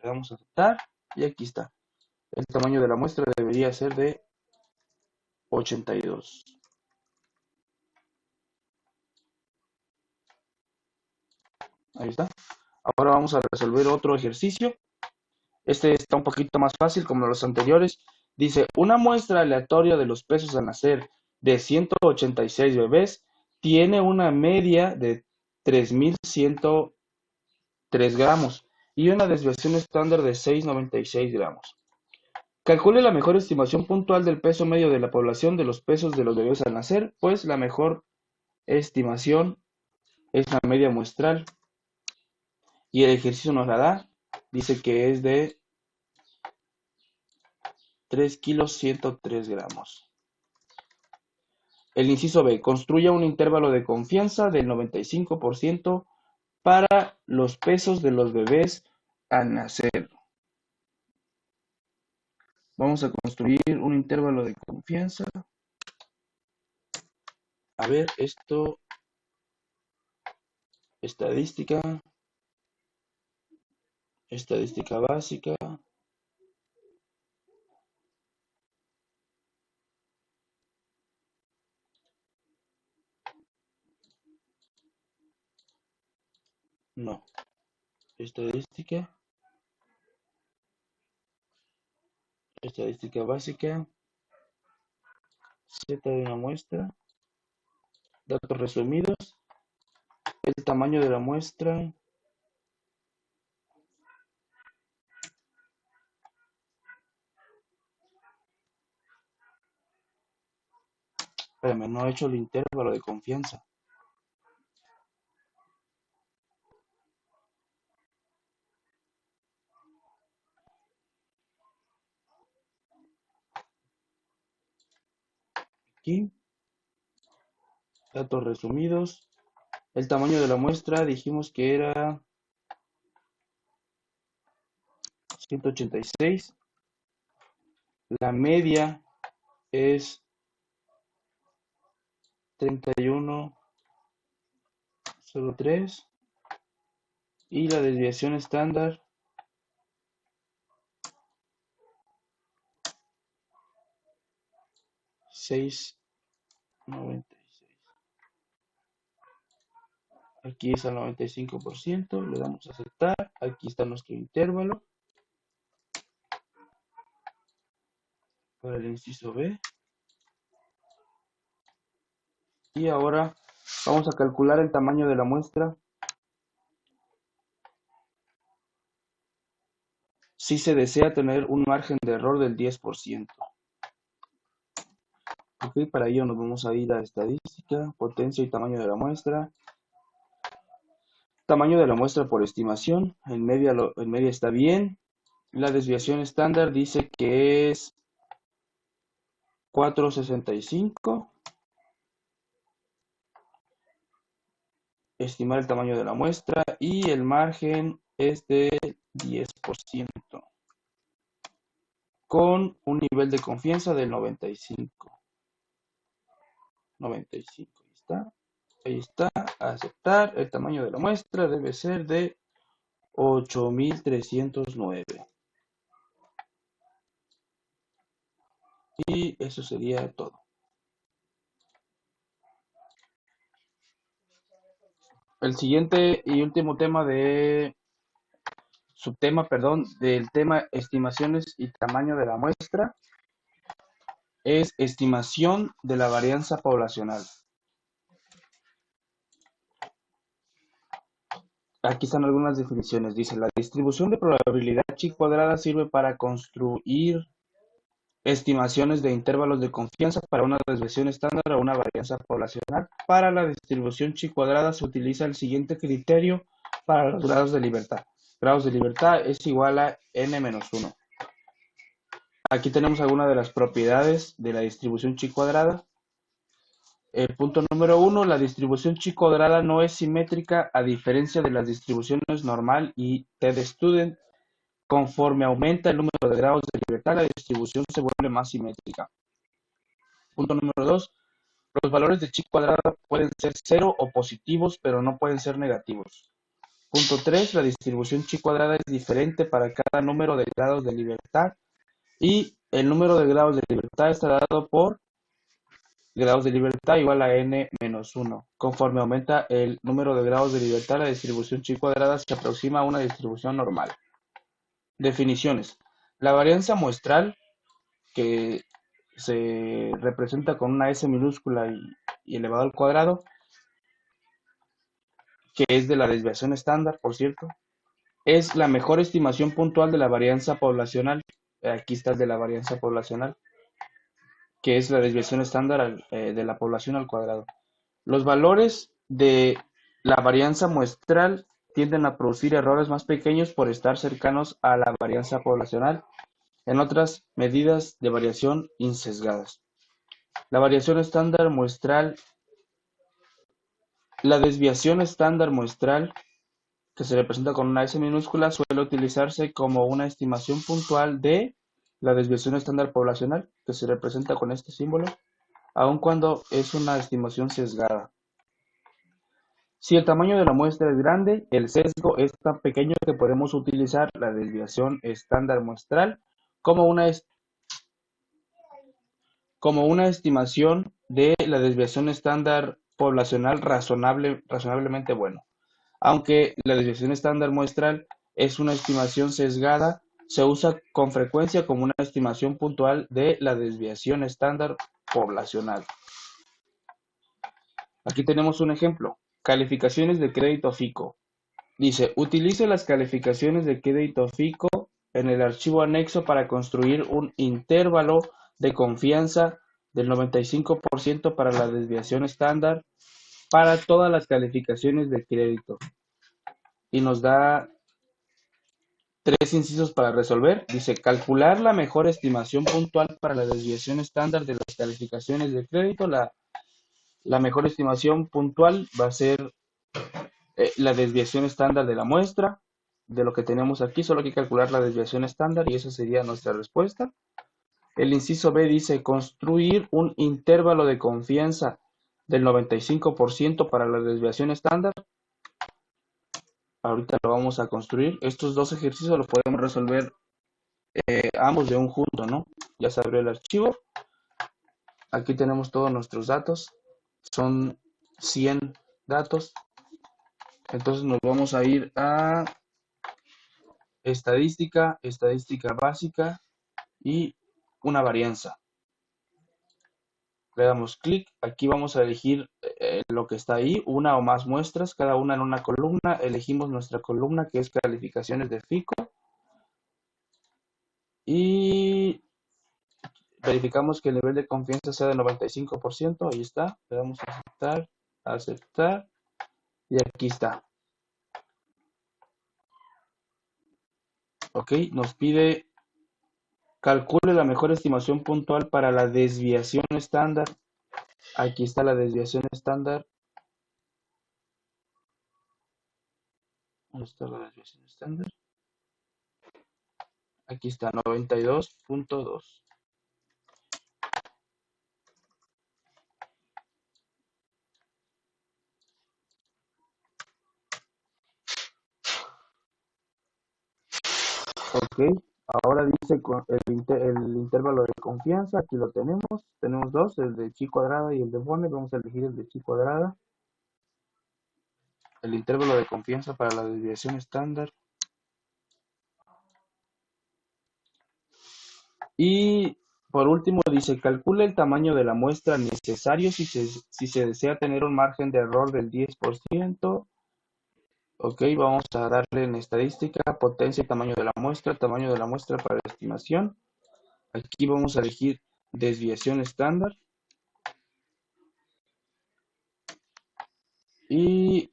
Le damos a aceptar y aquí está. El tamaño de la muestra debería ser de 82. Ahí está. Ahora vamos a resolver otro ejercicio. Este está un poquito más fácil como los anteriores. Dice, una muestra aleatoria de los pesos al nacer de 186 bebés tiene una media de 3.103 gramos y una desviación estándar de 6,96 gramos. Calcule la mejor estimación puntual del peso medio de la población de los pesos de los bebés al nacer, pues la mejor estimación es la media muestral. Y el ejercicio nos la da. Dice que es de 3 kilos 103 gramos. El inciso B. Construya un intervalo de confianza del 95% para los pesos de los bebés al nacer. Vamos a construir un intervalo de confianza. A ver, esto, estadística básica. No, estadística básica, Z de una muestra, datos resumidos, el tamaño de la muestra, espérame, no he hecho el intervalo de confianza. Aquí, datos resumidos, el tamaño de la muestra dijimos que era 186, la media es 31,03 y la desviación estándar 6,96. Aquí es al 95%, le damos a aceptar, aquí está nuestro intervalo para el inciso B. Y ahora vamos a calcular el tamaño de la muestra. Si se desea tener un margen de error del 10%. Ok, para ello nos vamos a ir a estadística, potencia y tamaño de la muestra. Tamaño de la muestra por estimación, en media está bien. La desviación estándar dice que es 4,65. Estimar el tamaño de la muestra y el margen es de 10%. Con un nivel de confianza del 95. 95, ahí está, aceptar, el tamaño de la muestra debe ser de 8.309. Y eso sería todo. El siguiente y último tema del tema estimaciones y tamaño de la muestra es estimación de la varianza poblacional. Aquí están algunas definiciones. Dice, la distribución de probabilidad chi cuadrada sirve para construir estimaciones de intervalos de confianza para una desviación estándar o una varianza poblacional. Para la distribución chi cuadrada se utiliza el siguiente criterio para los grados de libertad. Grados de libertad es igual a n-1. Aquí tenemos algunas de las propiedades de la distribución chi cuadrada. Punto número uno, la distribución chi cuadrada no es simétrica a diferencia de las distribuciones normal y t-de-student. Conforme aumenta el número de grados de libertad, la distribución se vuelve más simétrica. Punto número dos, los valores de chi cuadrada pueden ser cero o positivos, pero no pueden ser negativos. Punto 3, la distribución chi cuadrada es diferente para cada número de grados de libertad y el número de grados de libertad está dado por grados de libertad igual a n menos 1. Conforme aumenta el número de grados de libertad, la distribución chi cuadrada se aproxima a una distribución normal. Definiciones. La varianza muestral, que se representa con una S minúscula y elevado al cuadrado, que es de la desviación estándar, por cierto, es la mejor estimación puntual de la varianza poblacional. Aquí está el de la varianza poblacional, que es la desviación estándar de la población al cuadrado. Los valores de la varianza muestral tienden a producir errores más pequeños por estar cercanos a la varianza poblacional en otras medidas de variación insesgadas. La variación estándar muestral, la desviación estándar muestral, que se representa con una S minúscula, suele utilizarse como una estimación puntual de la desviación estándar poblacional, que se representa con este símbolo, aun cuando es una estimación sesgada. Si el tamaño de la muestra es grande, el sesgo es tan pequeño que podemos utilizar la desviación estándar muestral como una estimación de la desviación estándar poblacional razonablemente bueno. Aunque la desviación estándar muestral es una estimación sesgada, se usa con frecuencia como una estimación puntual de la desviación estándar poblacional. Aquí tenemos un ejemplo. Calificaciones de crédito FICO. Dice, utilice las calificaciones de crédito FICO en el archivo anexo para construir un intervalo de confianza del 95% para la desviación estándar para todas las calificaciones de crédito. Y nos da tres incisos para resolver. Dice, calcular la mejor estimación puntual para la desviación estándar de las calificaciones de crédito. La mejor estimación puntual va a ser la desviación estándar de la muestra, de lo que tenemos aquí, solo hay que calcular la desviación estándar y esa sería nuestra respuesta. El inciso B dice, construir un intervalo de confianza del 95% para la desviación estándar. Ahorita lo vamos a construir. Estos dos ejercicios los podemos resolver ambos de un junto, ¿no? Ya se abrió el archivo. Aquí tenemos todos nuestros datos. Son 100 datos. Entonces nos vamos a ir a estadística, estadística básica y una varianza. Le damos clic. Aquí vamos a elegir lo que está ahí, una o más muestras, cada una en una columna. Elegimos nuestra columna que es calificaciones de FICO. Y verificamos que el nivel de confianza sea del 95%, ahí está, le damos a aceptar, aceptar, y aquí está. Ok, nos pide, calcule la mejor estimación puntual para la desviación estándar. Aquí está la desviación estándar. ¿Dónde está la desviación estándar? Aquí está, 92.2. Ok, ahora dice el intervalo de confianza, aquí lo tenemos dos, el de chi cuadrada y el de Bonnet, vamos a elegir el de chi cuadrada. El intervalo de confianza para la desviación estándar. Y por último dice, calcule el tamaño de la muestra necesario si se desea tener un margen de error del 10%. Ok, vamos a darle en estadística, potencia y tamaño de la muestra para la estimación. Aquí vamos a elegir desviación estándar. Y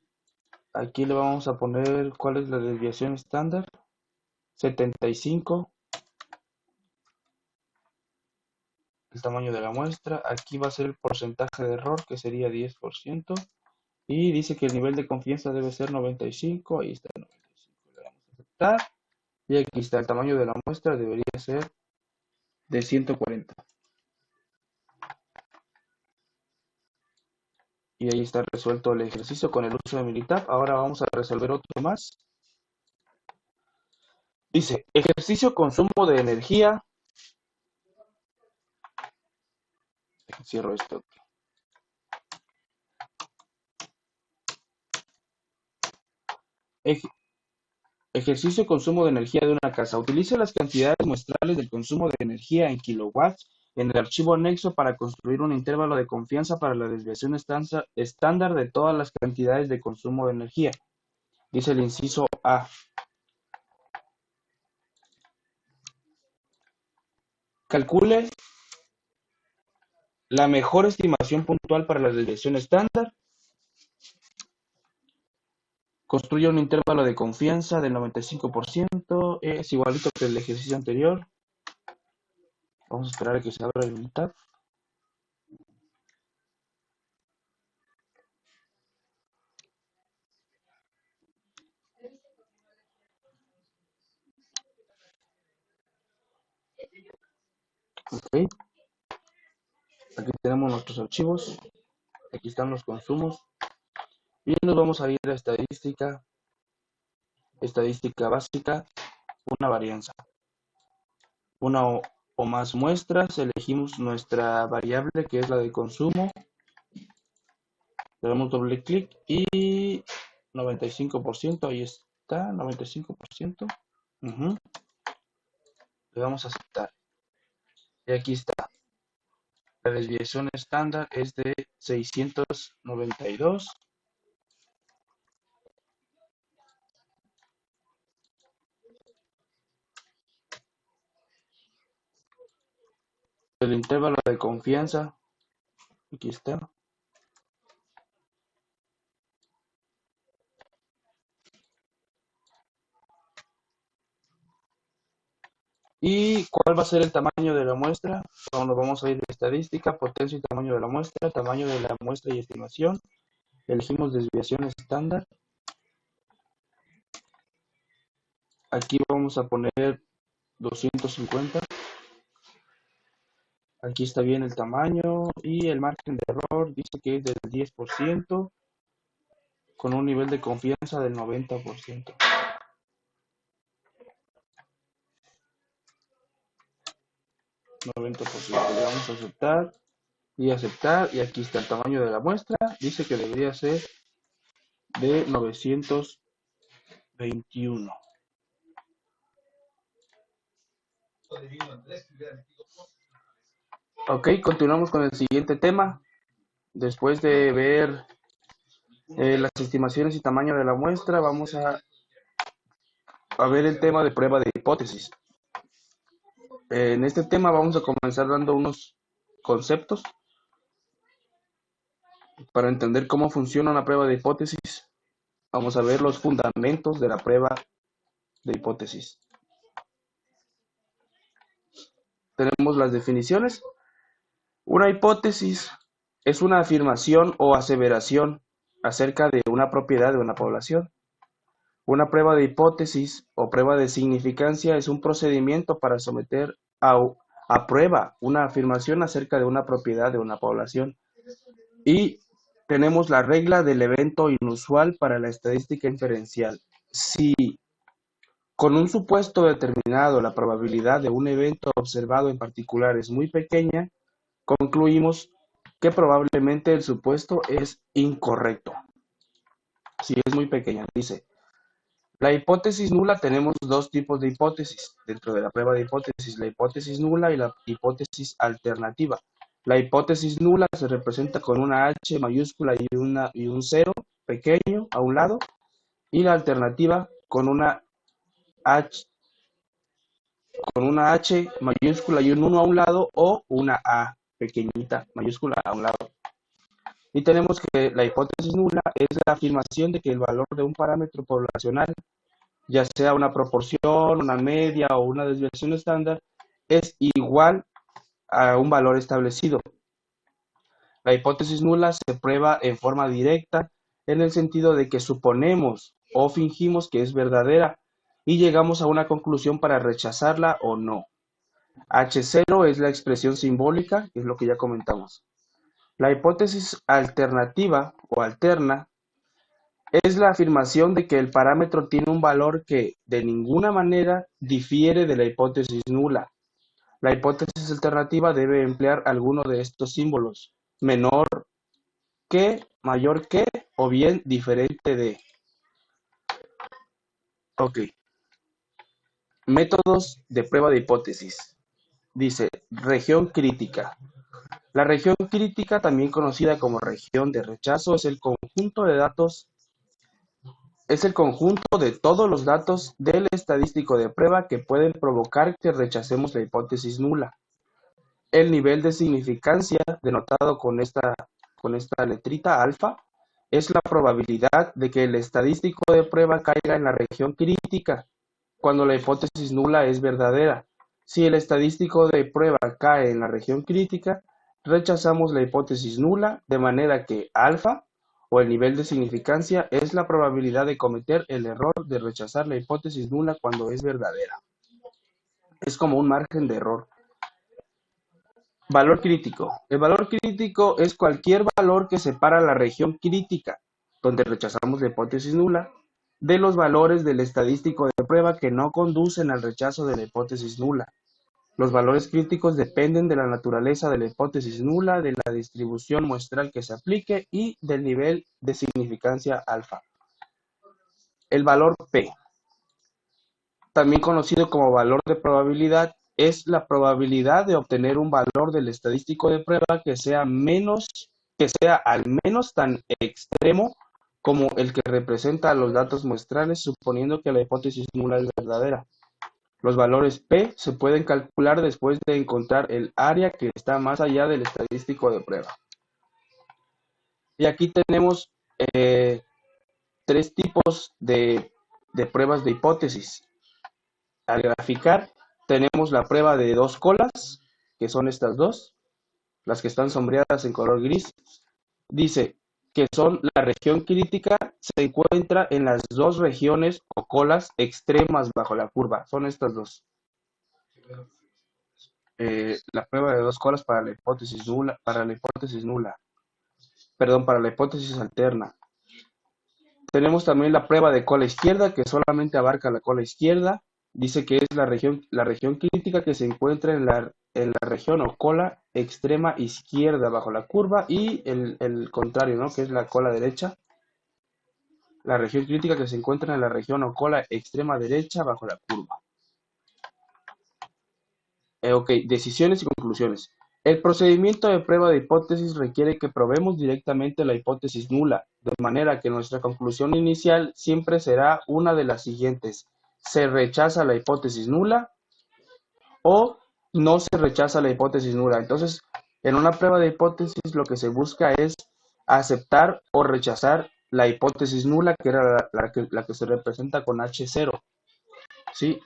aquí le vamos a poner cuál es la desviación estándar. 75. el tamaño de la muestra. Aquí va a ser el porcentaje de error, que sería 10%. Y dice que el nivel de confianza debe ser 95. Ahí está el 95. Le damos a aceptar. Y aquí está el tamaño de la muestra, debería ser de 140. Y ahí está resuelto el ejercicio con el uso de Minitab. Ahora vamos a resolver otro más. Dice, ejercicio consumo de energía. Cierro esto. Ej- Ejercicio consumo de energía de una casa. Utiliza las cantidades muestrales del consumo de energía en kilowatts en el archivo anexo para construir un intervalo de confianza para la desviación estándar de todas las cantidades de consumo de energía. Dice el inciso A. Calcule la mejor estimación puntual para la desviación estándar. Construye un intervalo de confianza del 95%. Es igualito que el ejercicio anterior. Vamos a esperar a que se abra el tab. Ok. Aquí tenemos nuestros archivos. Aquí están los consumos. Y nos vamos a ir a estadística. Estadística básica. Una varianza. Una o más muestras. Elegimos nuestra variable que es la de consumo. Le damos doble clic y 95%. Ahí está. 95%. Le damos a aceptar. Y aquí está. La desviación estándar es de 692. El intervalo de confianza, aquí está. ¿Y cuál va a ser el tamaño de la muestra? Bueno, nos vamos a ir a estadística, potencia y tamaño de la muestra y estimación. Elegimos desviación estándar. Aquí vamos a poner 250. Aquí está bien el tamaño y el margen de error dice que es del 10% con un nivel de confianza del 90%. 90%. Le vamos a aceptar y aceptar. Y aquí está el tamaño de la muestra. Dice que debería ser de 921. Ok, continuamos con el siguiente tema. Después de ver las estimaciones y tamaño de la muestra, vamos a ver el tema de prueba de hipótesis. En este tema vamos a comenzar dando unos conceptos para entender cómo funciona una prueba de hipótesis. Vamos a ver los fundamentos de la prueba de hipótesis. Tenemos las definiciones. Una hipótesis es una afirmación o aseveración acerca de una propiedad de una población. Una prueba de hipótesis o prueba de significancia es un procedimiento para someter a prueba una afirmación acerca de una propiedad de una población. Y tenemos la regla del evento inusual para la estadística inferencial. Si con un supuesto determinado la probabilidad de un evento observado en particular es muy pequeña, concluimos que probablemente el supuesto es incorrecto. Si es muy pequeña, dice. La hipótesis nula, tenemos dos tipos de hipótesis dentro de la prueba de hipótesis, la hipótesis nula y la hipótesis alternativa. La hipótesis nula se representa con una H mayúscula y un cero pequeño a un lado, y la alternativa con una H mayúscula y un 1 a un lado, o una A pequeñita mayúscula a un lado. Y tenemos que la hipótesis nula es la afirmación de que el valor de un parámetro poblacional, ya sea una proporción, una media o una desviación estándar, es igual a un valor establecido. La hipótesis nula se prueba en forma directa en el sentido de que suponemos o fingimos que es verdadera y llegamos a una conclusión para rechazarla o no. H0 es la expresión simbólica, que es lo que ya comentamos. La hipótesis alternativa o alterna es la afirmación de que el parámetro tiene un valor que de ninguna manera difiere de la hipótesis nula. La hipótesis alternativa debe emplear alguno de estos símbolos: menor que, mayor que o bien diferente de. Ok. Métodos de prueba de hipótesis. Dice, región crítica. La región crítica, también conocida como región de rechazo, es el conjunto de datos, es el conjunto de todos los datos del estadístico de prueba que pueden provocar que rechacemos la hipótesis nula. El nivel de significancia, denotado con esta letrita alfa, es la probabilidad de que el estadístico de prueba caiga en la región crítica cuando la hipótesis nula es verdadera. Si el estadístico de prueba cae en la región crítica, rechazamos la hipótesis nula, de manera que alfa, o el nivel de significancia, es la probabilidad de cometer el error de rechazar la hipótesis nula cuando es verdadera. Es como un margen de error. Valor crítico. El valor crítico es cualquier valor que separa la región crítica, donde rechazamos la hipótesis nula, de los valores del estadístico de prueba que no conducen al rechazo de la hipótesis nula. Los valores críticos dependen de la naturaleza de la hipótesis nula, de la distribución muestral que se aplique y del nivel de significancia alfa. El valor P, también conocido como valor de probabilidad, es la probabilidad de obtener un valor del estadístico de prueba que sea al menos tan extremo como el que representa a los datos muestrales, suponiendo que la hipótesis nula es verdadera. Los valores P se pueden calcular después de encontrar el área que está más allá del estadístico de prueba. Y aquí tenemos tres tipos de pruebas de hipótesis. Al graficar, tenemos la prueba de dos colas, que son estas dos, las que están sombreadas en color gris. Dice que son la región crítica, se encuentra en las dos regiones o colas extremas bajo la curva. Son estas dos. La prueba de dos colas para la hipótesis nula, para la hipótesis alterna. Tenemos también la prueba de cola izquierda, que solamente abarca la cola izquierda. Dice que es la región crítica que se encuentra en la región o cola extrema izquierda bajo la curva, y el contrario, ¿no? Que es la cola derecha. La región crítica que se encuentra en la región o cola extrema derecha bajo la curva. Ok, decisiones y conclusiones. El procedimiento de prueba de hipótesis requiere que probemos directamente la hipótesis nula, de manera que nuestra conclusión inicial siempre será una de las siguientes: se rechaza la hipótesis nula o no se rechaza la hipótesis nula. Entonces, en una prueba de hipótesis lo que se busca es aceptar o rechazar la hipótesis nula, que era la que se representa con H0. ¿Sí?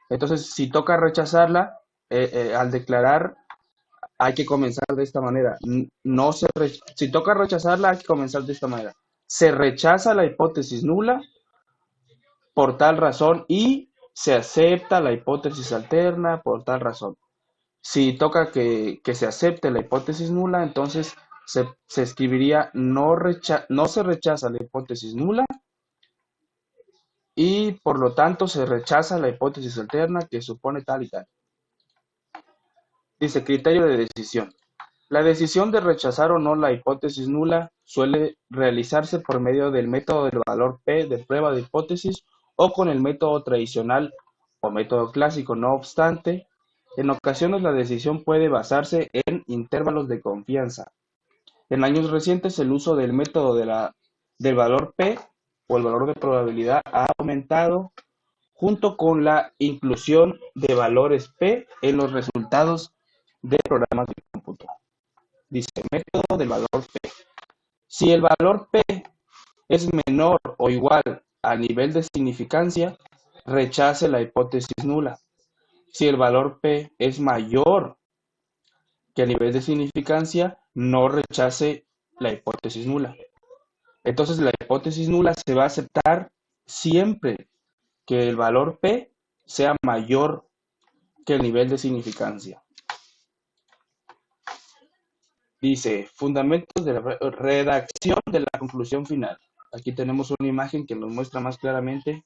Entonces, si toca rechazarla, al declarar hay que comenzar de esta manera. Si toca rechazarla, hay que comenzar de esta manera. Se rechaza la hipótesis nula por tal razón y se acepta la hipótesis alterna por tal razón. Si toca que se acepte la hipótesis nula, entonces se escribiría no se rechaza la hipótesis nula y por lo tanto se rechaza la hipótesis alterna que supone tal y tal. Dice criterio de decisión. La decisión de rechazar o no la hipótesis nula suele realizarse por medio del método del valor P de prueba de hipótesis o con el método tradicional o método clásico. No obstante, en ocasiones la decisión puede basarse en intervalos de confianza. En años recientes el uso del método del valor P o el valor de probabilidad ha aumentado junto con la inclusión de valores P en los resultados de programas de cómputo. Dice método del valor P. Si el valor P es menor o igual al nivel de significancia, rechace la hipótesis nula. Si el valor P es mayor que a nivel de significancia no rechace la hipótesis nula. Entonces la hipótesis nula se va a aceptar siempre que el valor P sea mayor que el nivel de significancia. Dice, fundamentos de la redacción de la conclusión final. Aquí tenemos una imagen que nos muestra más claramente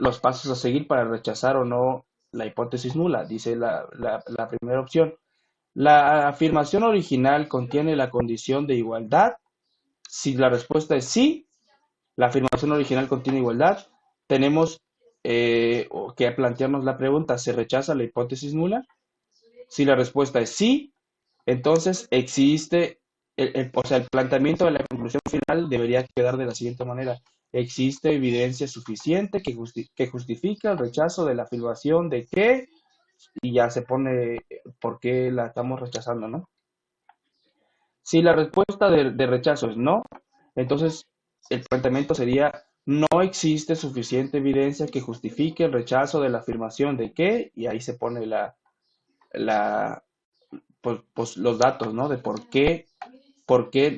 los pasos a seguir para rechazar o no la hipótesis nula. Dice la primera opción. La afirmación original contiene la condición de igualdad. Si la respuesta es sí, la afirmación original contiene igualdad, tenemos que plantearnos la pregunta, ¿se rechaza la hipótesis nula? Si la respuesta es sí, entonces existe, o sea, el planteamiento de la conclusión final debería quedar de la siguiente manera. ¿Existe evidencia suficiente que justifica el rechazo de la afirmación de que? Y ya se pone por qué la estamos rechazando, ¿no? Si la respuesta de rechazo es no, entonces el planteamiento sería no existe suficiente evidencia que justifique el rechazo de la afirmación de que, y ahí se pone la pues, los datos, ¿no? De por qué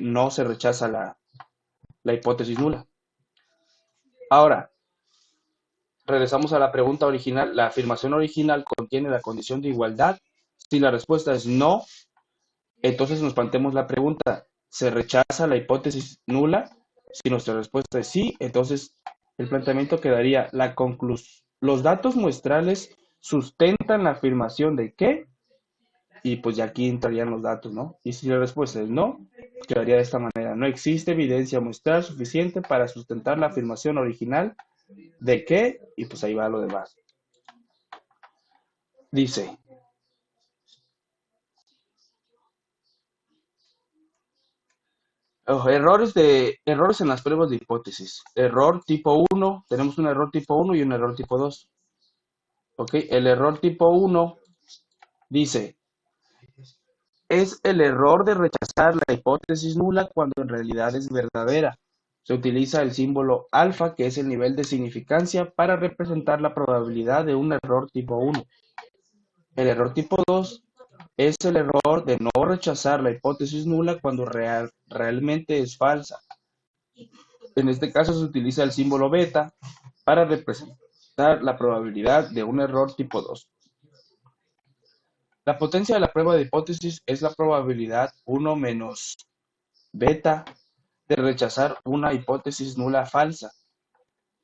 no se rechaza la hipótesis nula. Ahora, regresamos a la pregunta original. ¿La afirmación original contiene la condición de igualdad? Si la respuesta es no, entonces nos planteamos la pregunta, ¿se rechaza la hipótesis nula? Si nuestra respuesta es sí, entonces el planteamiento quedaría, los datos muestrales sustentan la afirmación de que, y pues ya aquí entrarían los datos, ¿no? Y si la respuesta es no, quedaría de esta manera, no existe evidencia muestral suficiente para sustentar la afirmación original de que, y pues ahí va lo demás. Dice, errores en las pruebas de hipótesis. Error tipo 1, tenemos un error tipo 1 y un error tipo 2. ¿Ok? El error tipo 1 dice, es el error de rechazar la hipótesis nula cuando en realidad es verdadera. Se utiliza el símbolo alfa, que es el nivel de significancia, para representar la probabilidad de un error tipo 1. El error tipo 2 es el error de no rechazar la hipótesis nula cuando realmente es falsa. En este caso se utiliza el símbolo beta para representar la probabilidad de un error tipo 2. La potencia de la prueba de hipótesis es la probabilidad 1 menos beta de rechazar una hipótesis nula falsa.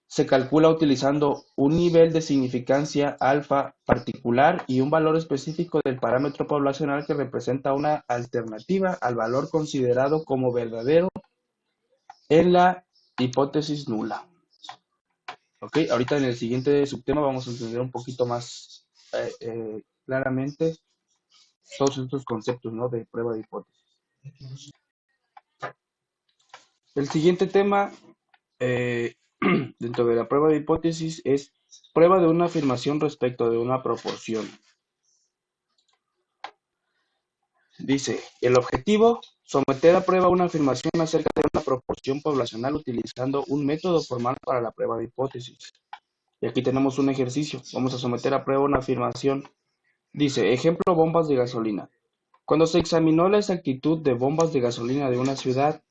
Se calcula utilizando un nivel de significancia alfa particular y un valor específico del parámetro poblacional que representa una alternativa al valor considerado como verdadero en la hipótesis nula. Ok, ahorita en el siguiente subtema vamos a entender un poquito más claramente todos estos conceptos, ¿no? De prueba de hipótesis. El siguiente tema dentro de la prueba de hipótesis es prueba de una afirmación respecto de una proporción. Dice, el objetivo, someter a prueba una afirmación acerca de una proporción poblacional utilizando un método formal para la prueba de hipótesis. Y aquí tenemos un ejercicio. Vamos a someter a prueba una afirmación. Dice, ejemplo, bombas de gasolina. Cuando se examinó la exactitud de bombas de gasolina de una ciudad,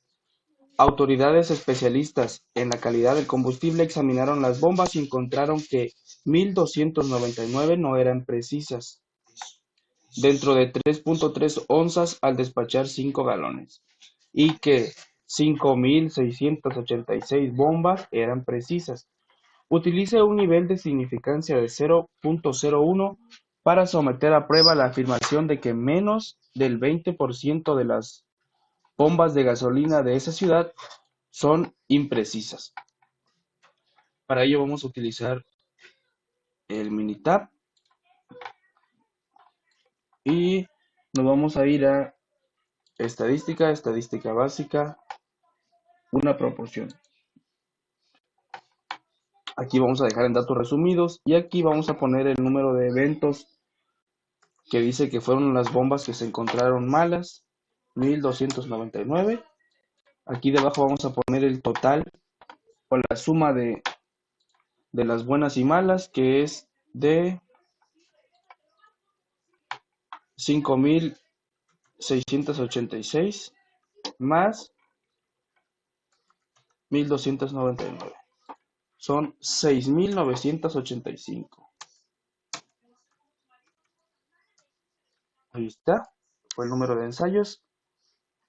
autoridades especialistas en la calidad del combustible examinaron las bombas y encontraron que 1,299 no eran precisas, dentro de 3.3 onzas al despachar 5 galones, y que 5,686 bombas eran precisas. Utilice un nivel de significancia de 0.01 para someter a prueba la afirmación de que menos del 20% de las bombas de gasolina de esa ciudad son imprecisas. Para ello vamos a utilizar el Minitab y nos vamos a ir a estadística, estadística básica, una proporción. Aquí vamos a dejar en datos resumidos y aquí vamos a poner el número de eventos que dice que fueron las bombas que se encontraron malas, 1,299. Aquí debajo vamos a poner el total o la suma de las buenas y malas, que es de 5.686 más 1.299. Son 6.985. Ahí está. Fue el número de ensayos.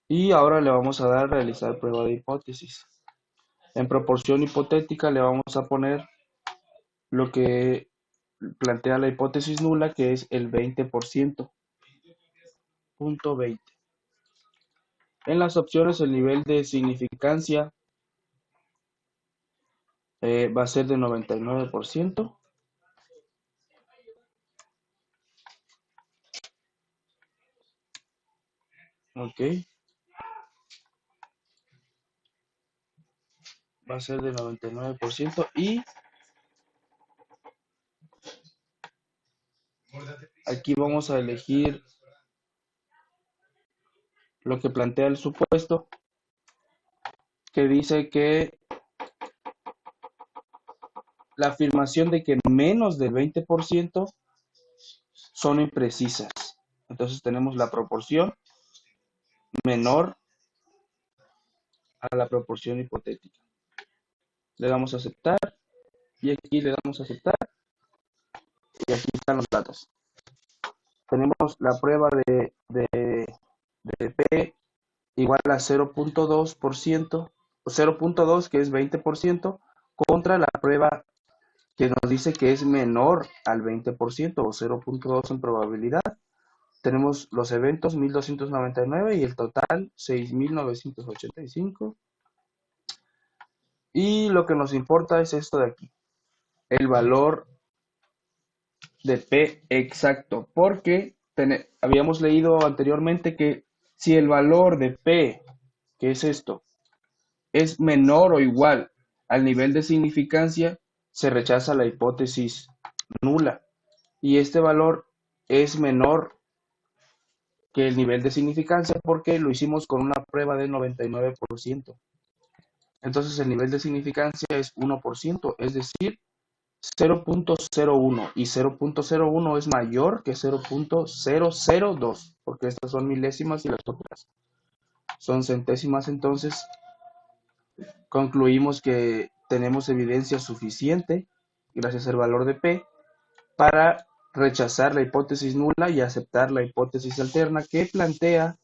Y ahora le vamos a dar a realizar prueba de hipótesis. En proporción hipotética le vamos a poner lo que plantea la hipótesis nula, que es el 20%. Punto 20. En las opciones el nivel de significancia va a ser de 99%. Ok. Va a ser de 99%. Y aquí vamos a elegir lo que plantea el supuesto, que dice que la afirmación de que menos del 20% son imprecisas. Entonces tenemos la proporción menor a la proporción hipotética. Le damos a aceptar y aquí le damos a aceptar y aquí están los datos. Tenemos la prueba de P igual a 0.2%, 0.2 que es 20%, contra la prueba que nos dice que es menor al 20% o 0.2 en probabilidad. Tenemos los eventos 1.299 y el total 6.985. Y lo que nos importa es esto de aquí, el valor de P exacto, porque habíamos leído anteriormente que si el valor de P, que es esto, es menor o igual al nivel de significancia, se rechaza la hipótesis nula. Y este valor es menor que el nivel de significancia porque lo hicimos con una prueba de 99%. Entonces el nivel de significancia es 1%, es decir, 0.01, y 0.01 es mayor que 0.002, porque estas son milésimas y las otras son centésimas. Entonces concluimos que tenemos evidencia suficiente, gracias al valor de P, para rechazar la hipótesis nula y aceptar la hipótesis alterna, que plantea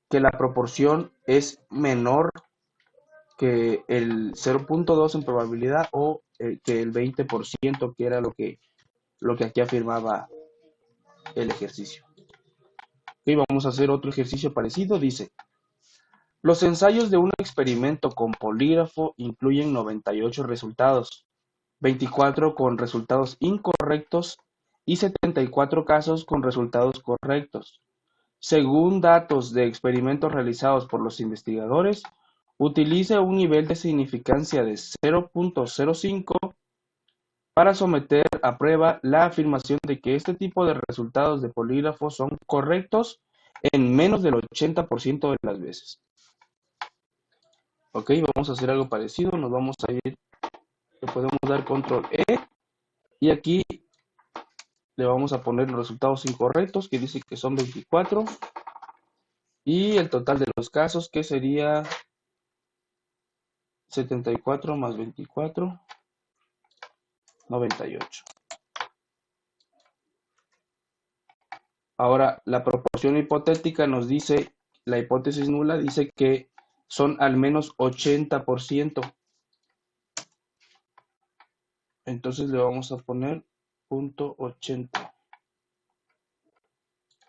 que la proporción es menor que el 0.2 en probabilidad o que el 20%, que era lo que aquí afirmaba el ejercicio. Y vamos a hacer otro ejercicio parecido. Dice, los ensayos de un experimento con polígrafo incluyen 98 resultados, 24 con resultados incorrectos y 74 casos con resultados correctos. Según datos de experimentos realizados por los investigadores, utiliza un nivel de significancia de 0.05 para someter a prueba la afirmación de que este tipo de resultados de polígrafo son correctos en menos del 80% de las veces. Ok, vamos a hacer algo parecido. Nos vamos a ir, le podemos dar control E y aquí le vamos a poner los resultados incorrectos, que dice que son 24, y el total de los casos, que sería 74 más 24, 98. Ahora, la proporción hipotética nos dice, la hipótesis nula dice que son al menos 80%. Entonces le vamos a poner .80.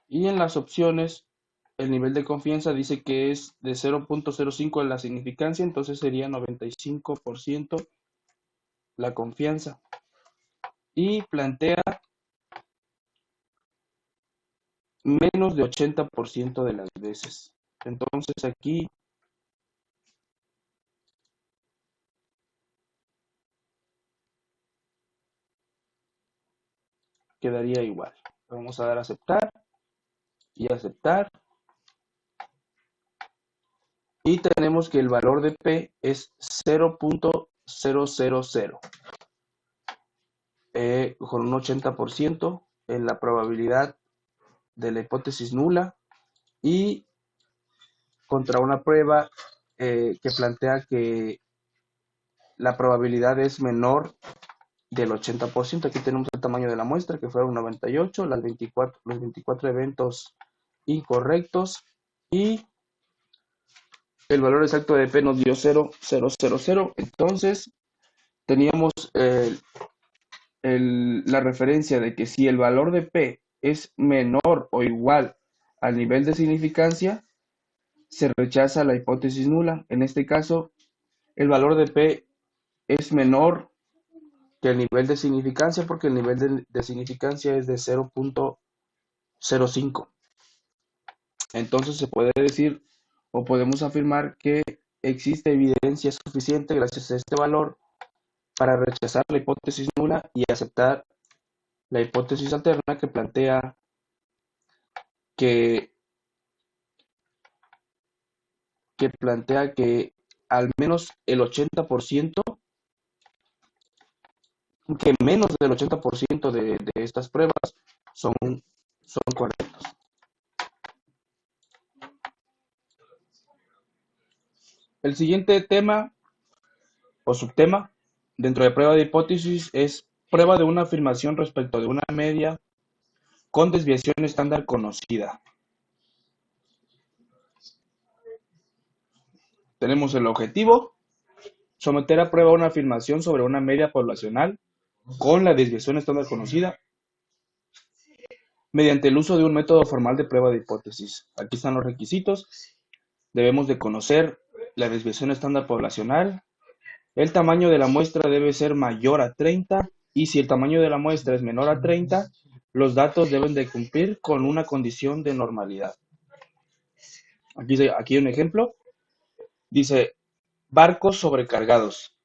Y en las opciones, el nivel de confianza dice que es de 0.05 en la significancia, entonces sería 95% la confianza. Y plantea menos de 80% de las veces. Entonces aquí quedaría igual. Vamos a dar a aceptar y aceptar. Y tenemos que el valor de P es 0.000. Con un 80% en la probabilidad de la hipótesis nula y contra una prueba que plantea que la probabilidad es menor del 80%. Aquí tenemos el tamaño de la muestra, que fueron 98, los 24 eventos incorrectos, y el valor exacto de P nos dio 0,000. Entonces, teníamos la referencia de que si el valor de P es menor o igual al nivel de significancia, se rechaza la hipótesis nula. En este caso, el valor de P es menor que el nivel de significancia, porque el nivel de significancia es de 0,05. Entonces se puede decir o podemos afirmar que existe evidencia suficiente gracias a este valor para rechazar la hipótesis nula y aceptar la hipótesis alterna que plantea que al menos el 80%, que menos del 80% de estas pruebas son correctas. El siguiente tema o subtema dentro de prueba de hipótesis es prueba de una afirmación respecto de una media con desviación estándar conocida. Tenemos el objetivo: someter a prueba una afirmación sobre una media poblacional con la desviación estándar conocida mediante el uso de un método formal de prueba de hipótesis. Aquí están los requisitos. Debemos de conocer la desviación estándar poblacional. El tamaño de la muestra debe ser mayor a 30 y si el tamaño de la muestra es menor a 30, los datos deben de cumplir con una condición de normalidad. Aquí hay un ejemplo. Dice, barcos sobrecargados.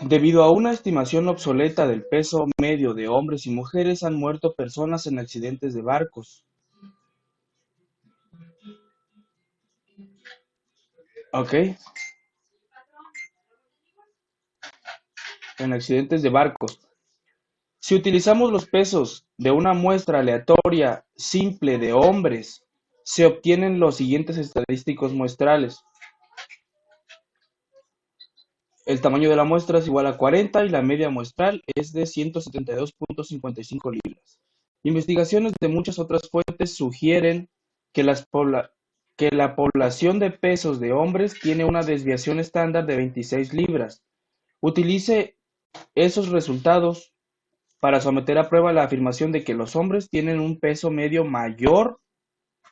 Debido a una estimación obsoleta del peso medio de hombres y mujeres, han muerto personas en accidentes de barcos. ¿Ok? En accidentes de barcos. Si utilizamos los pesos de una muestra aleatoria simple de hombres, se obtienen los siguientes estadísticos muestrales. El tamaño de la muestra es igual a 40 y la media muestral es de 172.55 libras. Investigaciones de muchas otras fuentes sugieren que la población de pesos de hombres tiene una desviación estándar de 26 libras. Utilice esos resultados para someter a prueba la afirmación de que los hombres tienen un peso medio mayor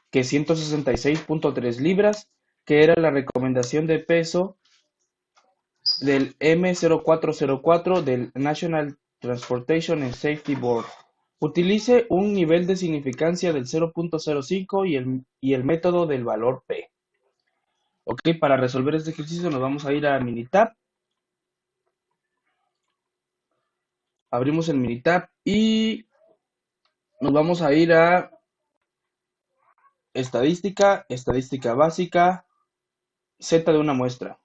que 166.3 libras, que era la recomendación de peso del M0404 del National Transportation and Safety Board. Utilice un nivel de significancia del 0.05 y el método del valor P. Ok, para resolver este ejercicio nos vamos a ir a Minitab. Abrimos el Minitab y nos vamos a ir a estadística, estadística básica, Z de una muestra.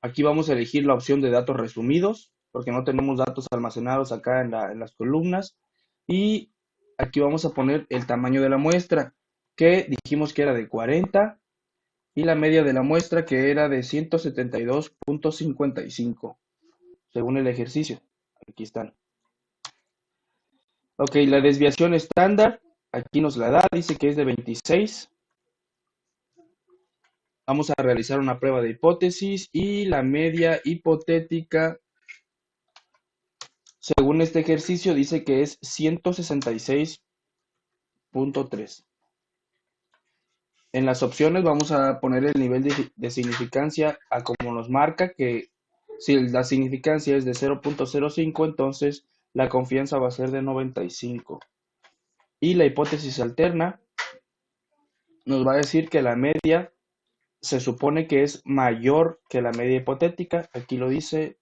Aquí vamos a elegir la opción de datos resumidos, porque no tenemos datos almacenados acá en las columnas. Y aquí vamos a poner el tamaño de la muestra, que dijimos que era de 40, y la media de la muestra, que era de 172.55, según el ejercicio. Aquí están. Ok, la desviación estándar, aquí nos la da, dice que es de 26. Vamos a realizar una prueba de hipótesis y la media hipotética, según este ejercicio, dice que es 166.3. En las opciones vamos a poner el nivel de significancia a como nos marca, que si la significancia es de 0.05, entonces la confianza va a ser de 95. Y la hipótesis alterna nos va a decir que la media se supone que es mayor que la media hipotética. Aquí lo dice,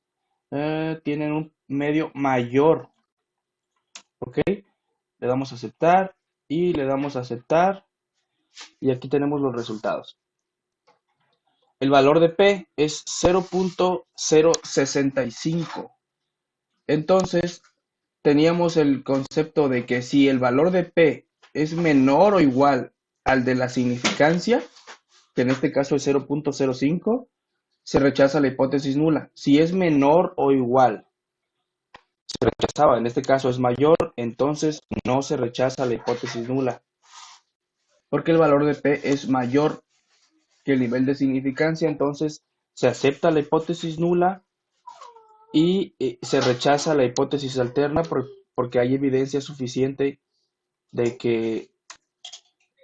tienen un medio mayor. ¿Ok? Le damos a aceptar y le damos a aceptar. Y aquí tenemos los resultados. El valor de P es 0.065. Entonces, teníamos el concepto de que si el valor de P es menor o igual al de la significancia, que en este caso es 0.05, se rechaza la hipótesis nula. Si es menor o igual, se rechazaba, en este caso es mayor, entonces no se rechaza la hipótesis nula, porque el valor de P es mayor que el nivel de significancia, entonces se acepta la hipótesis nula y se rechaza la hipótesis alterna porque hay evidencia suficiente de que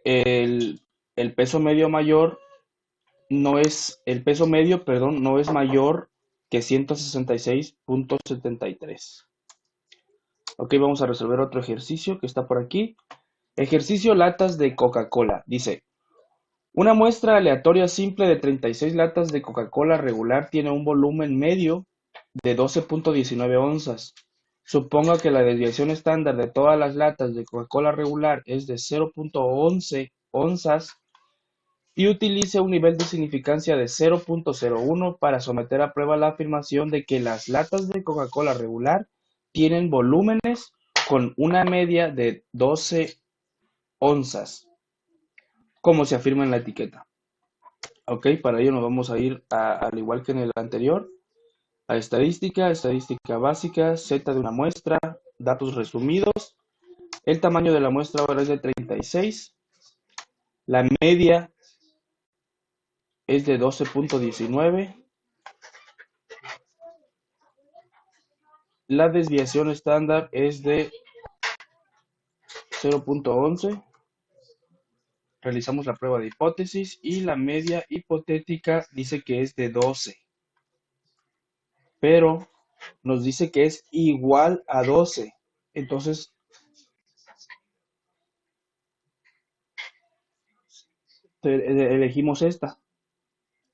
el, el peso medio mayor el peso medio, perdón, no es mayor que 166.73. Ok, vamos a resolver otro ejercicio que está por aquí. Ejercicio latas de Coca-Cola. Dice, una muestra aleatoria simple de 36 latas de Coca-Cola regular tiene un volumen medio de 12.19 onzas. Suponga que la desviación estándar de todas las latas de Coca-Cola regular es de 0.11 onzas y utilice un nivel de significancia de 0.01 para someter a prueba la afirmación de que las latas de Coca-Cola regular tienen volúmenes con una media de 12 onzas, como se afirma en la etiqueta. Ok, para ello nos vamos a ir, al igual que en el anterior, a estadística, estadística básica, Z de una muestra, datos resumidos. El tamaño de la muestra ahora es de 36. La media es de 12.19. La desviación estándar es de 0.11. Realizamos la prueba de hipótesis y la media hipotética dice que es de 12. Pero nos dice que es igual a 12. Entonces, elegimos esta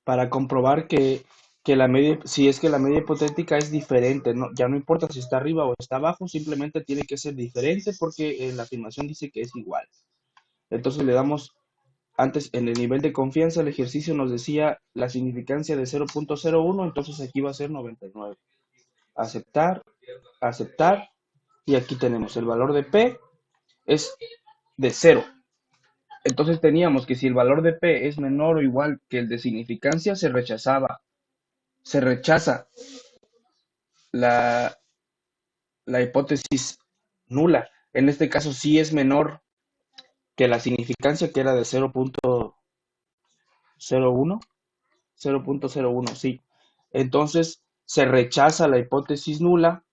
para comprobar que la media, si es que la media hipotética es diferente, ya no importa si está arriba o está abajo, simplemente tiene que ser diferente porque la afirmación dice que es igual. Entonces le damos, antes en el nivel de confianza el ejercicio nos decía la significancia de 0.01, entonces aquí va a ser 99. Aceptar, aceptar, y aquí tenemos el valor de P es de 0. Entonces teníamos que si el valor de P es menor o igual que el de significancia, se rechaza la, la hipótesis nula. En este caso sí es menor que la significancia, que era de 0.01, 0.01, sí. Entonces se rechaza la hipótesis nula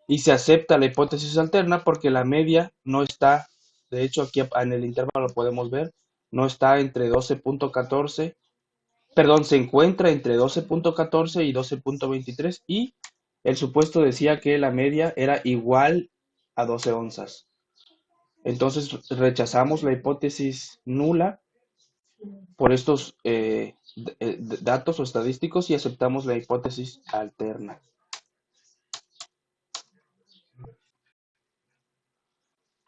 y se acepta la hipótesis alterna porque la media no está, de hecho aquí en el intervalo lo podemos ver, no está entre 12.14, perdón, se encuentra entre 12.14 y 12.23 y el supuesto decía que la media era igual a 12 onzas. Entonces rechazamos la hipótesis nula por estos datos o estadísticos y aceptamos la hipótesis alterna.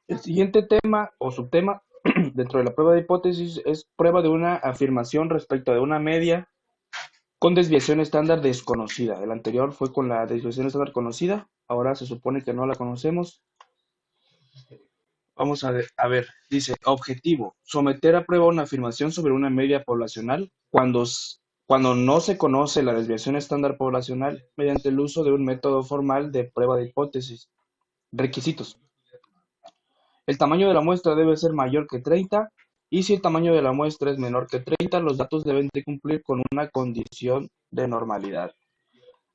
El siguiente tema o subtema dentro de la prueba de hipótesis es prueba de una afirmación respecto de una media con desviación estándar desconocida. El anterior fue con la desviación estándar conocida, ahora se supone que no la conocemos. Vamos a ver, dice, objetivo, someter a prueba una afirmación sobre una media poblacional cuando no se conoce la desviación estándar poblacional mediante el uso de un método formal de prueba de hipótesis. Requisitos. El tamaño de la muestra debe ser mayor que 30 y si el tamaño de la muestra es menor que 30, los datos deben de cumplir con una condición de normalidad.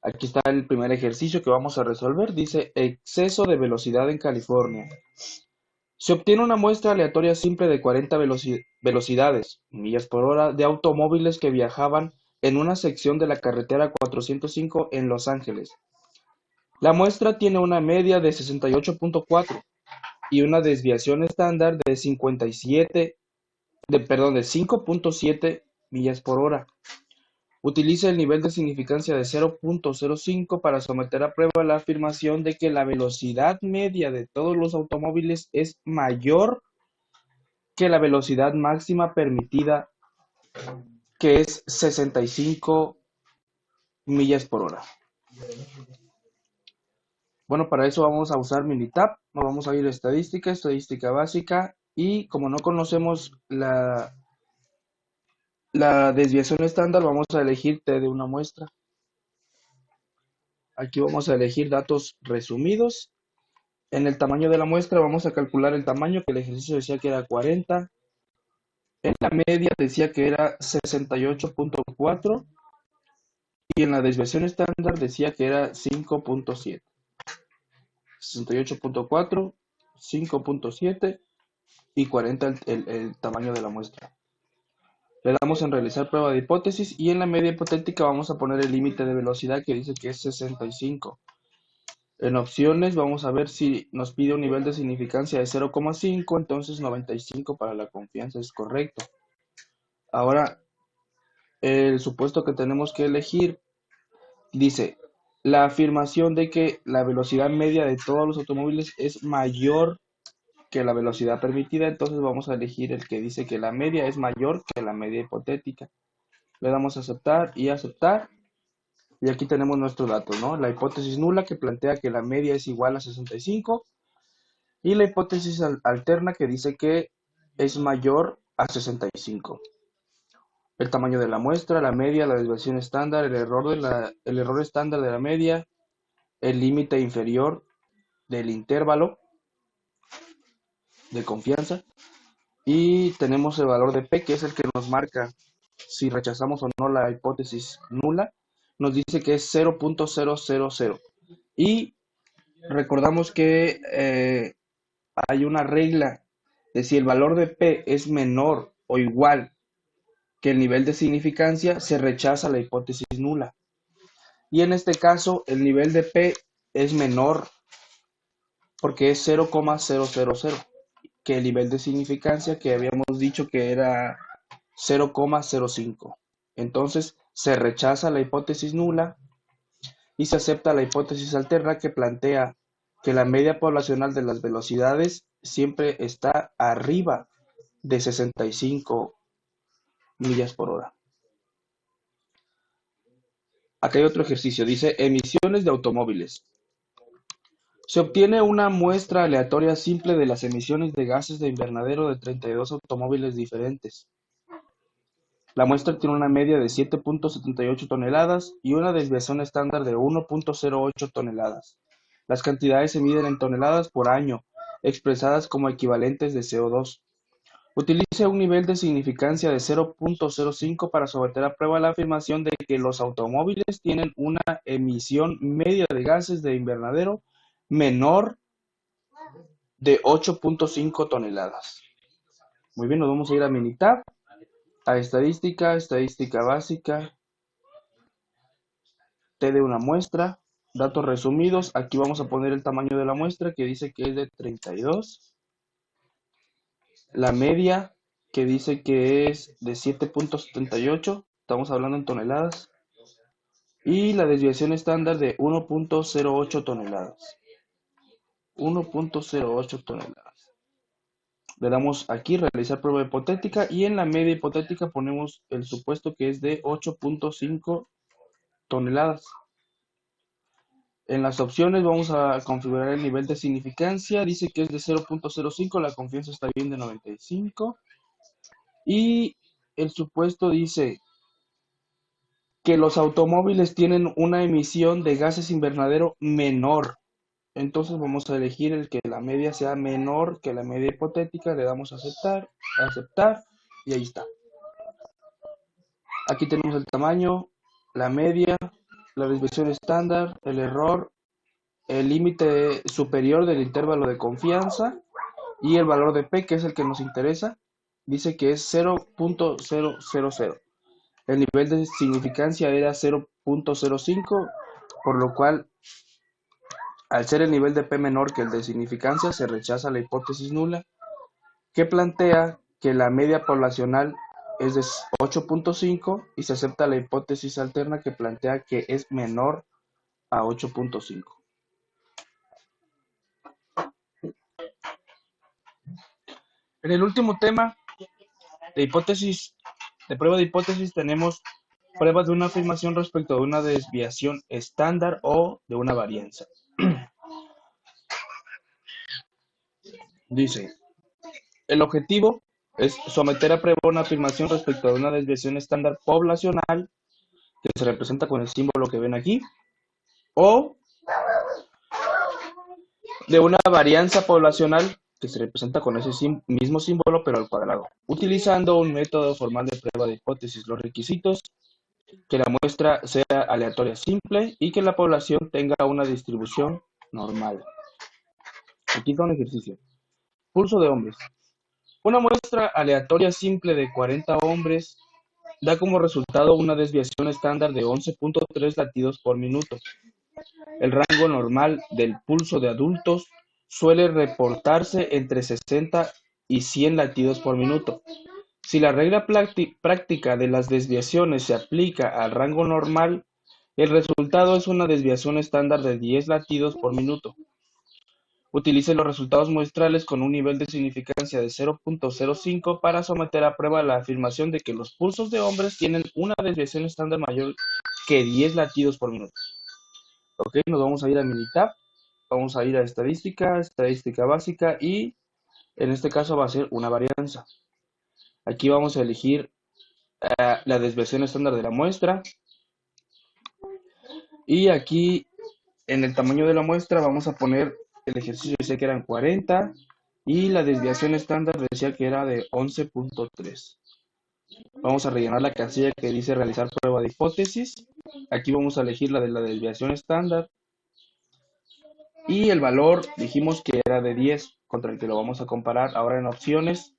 Aquí está el primer ejercicio que vamos a resolver. Dice, exceso de velocidad en California. Se obtiene una muestra aleatoria simple de 40 velocidades, millas por hora, de automóviles que viajaban en una sección de la carretera 405 en Los Ángeles. La muestra tiene una media de 68.4 y una desviación estándar de 5.7 millas por hora. Utiliza el nivel de significancia de 0.05 para someter a prueba la afirmación de que la velocidad media de todos los automóviles es mayor que la velocidad máxima permitida, que es 65 millas por hora. Bueno, para eso vamos a usar Minitab, nos vamos a ir a estadística, estadística básica, y como no conocemos la desviación estándar, vamos a elegir T de una muestra. Aquí vamos a elegir datos resumidos. En el tamaño de la muestra vamos a calcular el tamaño, que el ejercicio decía que era 40. En la media decía que era 68.4 y en la desviación estándar decía que era 5.7. 68.4, 5.7 y 40 el tamaño de la muestra. Le damos en realizar prueba de hipótesis y en la media hipotética vamos a poner el límite de velocidad que dice que es 65. En opciones vamos a ver si nos pide un nivel de significancia de 0,5, entonces 95 para la confianza es correcto. Ahora, el supuesto que tenemos que elegir dice, la afirmación de que la velocidad media de todos los automóviles es mayor que la velocidad permitida, entonces vamos a elegir el que dice que la media es mayor que la media hipotética. Le damos a aceptar y aceptar. Y aquí tenemos nuestros datos, ¿no? La hipótesis nula que plantea que la media es igual a 65 y la hipótesis alterna que dice que es mayor a 65. El tamaño de la muestra, la media, la desviación estándar, el error estándar de la media, el límite inferior del intervalo de confianza y tenemos el valor de P, que es el que nos marca si rechazamos o no la hipótesis nula. Nos dice que es 0.000 y recordamos que hay una regla de si el valor de P es menor o igual que el nivel de significancia, se rechaza la hipótesis nula. Y en este caso, el nivel de P es menor porque es 0,000, que el nivel de significancia que habíamos dicho que era 0,05. Entonces, se rechaza la hipótesis nula y se acepta la hipótesis alterna que plantea que la media poblacional de las velocidades siempre está arriba de 65 millas por hora. Acá hay otro ejercicio, dice emisiones de automóviles. Se obtiene una muestra aleatoria simple de las emisiones de gases de invernadero de 32 automóviles diferentes. La muestra tiene una media de 7.78 toneladas y una desviación estándar de 1.08 toneladas. Las cantidades se miden en toneladas por año, expresadas como equivalentes de CO2. Utilice un nivel de significancia de 0.05 para someter a prueba la afirmación de que los automóviles tienen una emisión media de gases de invernadero menor de 8.5 toneladas. Muy bien, nos vamos a ir a Minitab, a estadística, estadística básica, T de una muestra, datos resumidos. Aquí vamos a poner el tamaño de la muestra que dice que es de 32. La media que dice que es de 7.78, estamos hablando en toneladas. Y la desviación estándar de 1.08 toneladas. 1.08 toneladas. Le damos aquí realizar prueba hipotética y en la media hipotética ponemos el supuesto que es de 8.5 toneladas. En las opciones vamos a configurar el nivel de significancia, dice que es de 0.05, la confianza está bien de 95 y el supuesto dice que los automóviles tienen una emisión de gases invernadero menor. Entonces vamos a elegir el que la media sea menor que la media hipotética, le damos a aceptar y ahí está. Aquí tenemos el tamaño, la media, la desviación estándar, el error, el límite superior del intervalo de confianza y el valor de P, que es el que nos interesa, dice que es 0.000. El nivel de significancia era 0.05, por lo cual, al ser el nivel de P menor que el de significancia, se rechaza la hipótesis nula, que plantea que la media poblacional es de 8.5 y se acepta la hipótesis alterna que plantea que es menor a 8.5. En el último tema de prueba de hipótesis, tenemos pruebas de una afirmación respecto de una desviación estándar o de una varianza. Dice, el objetivo es someter a prueba una afirmación respecto a una desviación estándar poblacional que se representa con el símbolo que ven aquí, o de una varianza poblacional que se representa con ese mismo símbolo pero al cuadrado, utilizando un método formal de prueba de hipótesis. Los requisitos: que la muestra sea aleatoria simple y que la población tenga una distribución normal. Aquí está un ejercicio. Pulso de hombres. Una muestra aleatoria simple de 40 hombres da como resultado una desviación estándar de 11.3 latidos por minuto. El rango normal del pulso de adultos suele reportarse entre 60 y 100 latidos por minuto. Si la regla práctica de las desviaciones se aplica al rango normal, el resultado es una desviación estándar de 10 latidos por minuto. Utilice los resultados muestrales con un nivel de significancia de 0.05 para someter a prueba la afirmación de que los pulsos de hombres tienen una desviación estándar mayor que 10 latidos por minuto. Ok, nos vamos a ir a Minitab, vamos a ir a estadística, estadística básica y en este caso va a ser una varianza. Aquí vamos a elegir la desviación estándar de la muestra y aquí en el tamaño de la muestra vamos a poner, el ejercicio decía que eran 40 y la desviación estándar decía que era de 11.3. Vamos a rellenar la casilla que dice realizar prueba de hipótesis. Aquí vamos a elegir la de la desviación estándar y el valor dijimos que era de 10 contra el que lo vamos a comparar. Ahora en opciones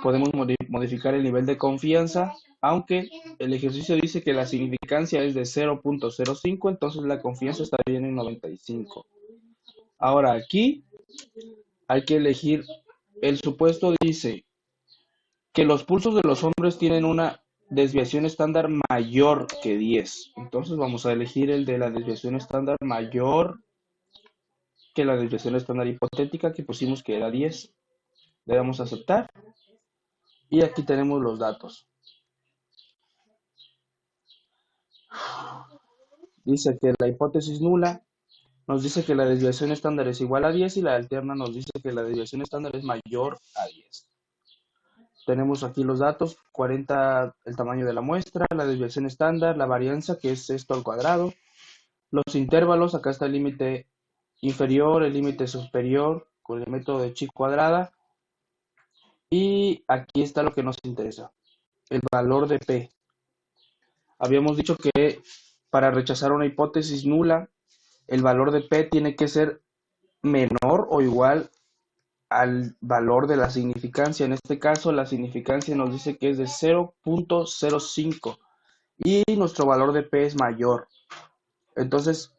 podemos modificar el nivel de confianza, aunque el ejercicio dice que la significancia es de 0.05, entonces la confianza está bien en 95. Ahora aquí hay que elegir, el supuesto dice que los pulsos de los hombres tienen una desviación estándar mayor que 10. Entonces vamos a elegir el de la desviación estándar mayor que la desviación estándar hipotética que pusimos que era 10. Le damos a aceptar y aquí tenemos los datos. Dice que la hipótesis nula nos dice que la desviación estándar es igual a 10 y la alterna nos dice que la desviación estándar es mayor a 10. Tenemos aquí los datos: 40 el tamaño de la muestra, la desviación estándar, la varianza que es esto al cuadrado, los intervalos, acá está el límite inferior, el límite superior con el método de chi cuadrada y aquí está lo que nos interesa, el valor de P. Habíamos dicho que para rechazar una hipótesis nula, el valor de P tiene que ser menor o igual al valor de la significancia. En este caso, la significancia nos dice que es de 0.05 y nuestro valor de P es mayor. Entonces,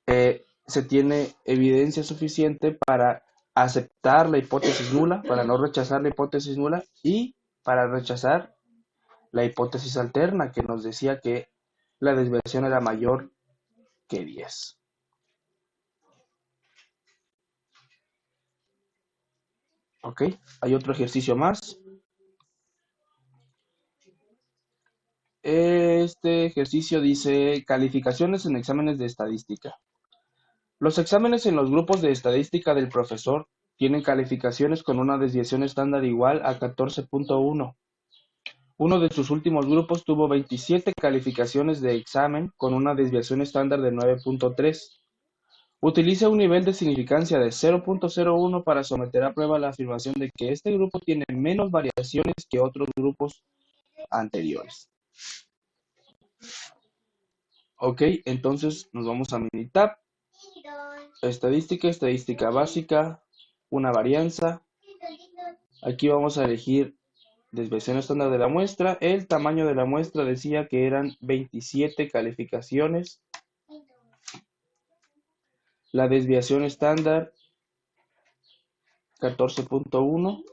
se tiene evidencia suficiente para aceptar la hipótesis nula, para no rechazar la hipótesis nula y para rechazar la hipótesis alterna que nos decía que la desviación era mayor que 10. Ok, hay otro ejercicio más. Este ejercicio dice calificaciones en exámenes de estadística. Los exámenes en los grupos de estadística del profesor tienen calificaciones con una desviación estándar igual a 14.1. Uno de sus últimos grupos tuvo 27 calificaciones de examen con una desviación estándar de 9.3. Utiliza un nivel de significancia de 0.01 para someter a prueba la afirmación de que este grupo tiene menos variaciones que otros grupos anteriores. Ok, entonces nos vamos a Minitab, estadística, estadística básica, una varianza. Aquí vamos a elegir desviación estándar de la muestra. El tamaño de la muestra decía que eran 27 calificaciones. La desviación estándar 14.1.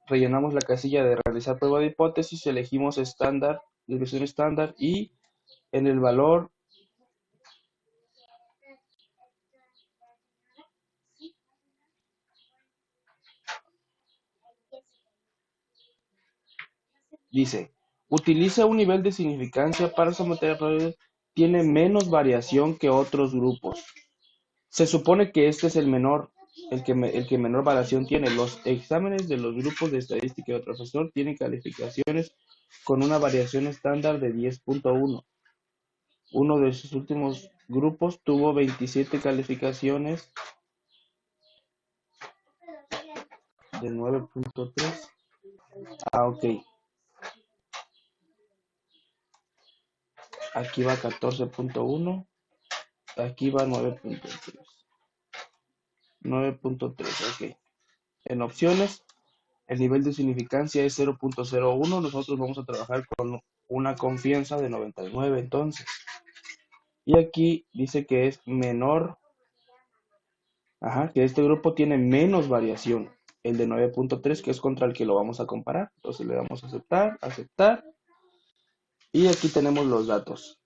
Rellenamos la casilla de realizar prueba de hipótesis, elegimos estándar, desviación estándar y en el valor dice, utiliza un nivel de significancia para someter a prueba, tiene menos variación que otros grupos. Se supone que este es el menor, el que menor variación tiene. Los exámenes de los grupos de estadística y otro profesor tienen calificaciones con una variación estándar de 10.1. Uno de sus últimos grupos tuvo 27 calificaciones de 9.3. Ok. Aquí va 14.1. Aquí va 9.3. 9.3, ok. En opciones, el nivel de significancia es 0.01. Nosotros vamos a trabajar con una confianza de 99 entonces. Y aquí dice que es menor, que este grupo tiene menos variación. El de 9.3, que es contra el que lo vamos a comparar. Entonces le damos a aceptar, aceptar. Y aquí tenemos los datos.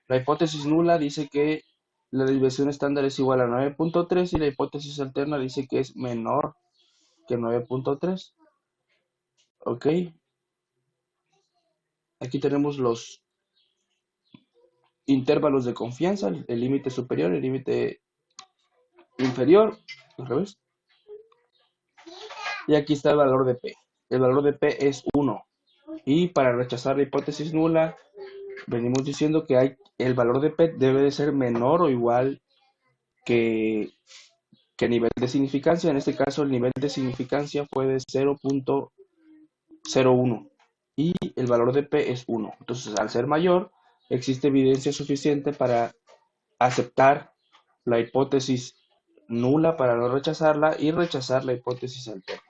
La hipótesis nula dice que la desviación estándar es igual a 9.3 y la hipótesis alterna dice que es menor que 9.3. Ok. Aquí tenemos los intervalos de confianza, el límite superior, el límite inferior, al revés. Y aquí está el valor de P. El valor de P es 1. Y para rechazar la hipótesis nula, venimos diciendo que el valor de P debe de ser menor o igual que, que nivel de significancia. En este caso, el nivel de significancia fue de 0.01. Y el valor de P es 1. Entonces, al ser mayor, existe evidencia suficiente para aceptar la hipótesis nula para no rechazarla y rechazar la hipótesis alterna.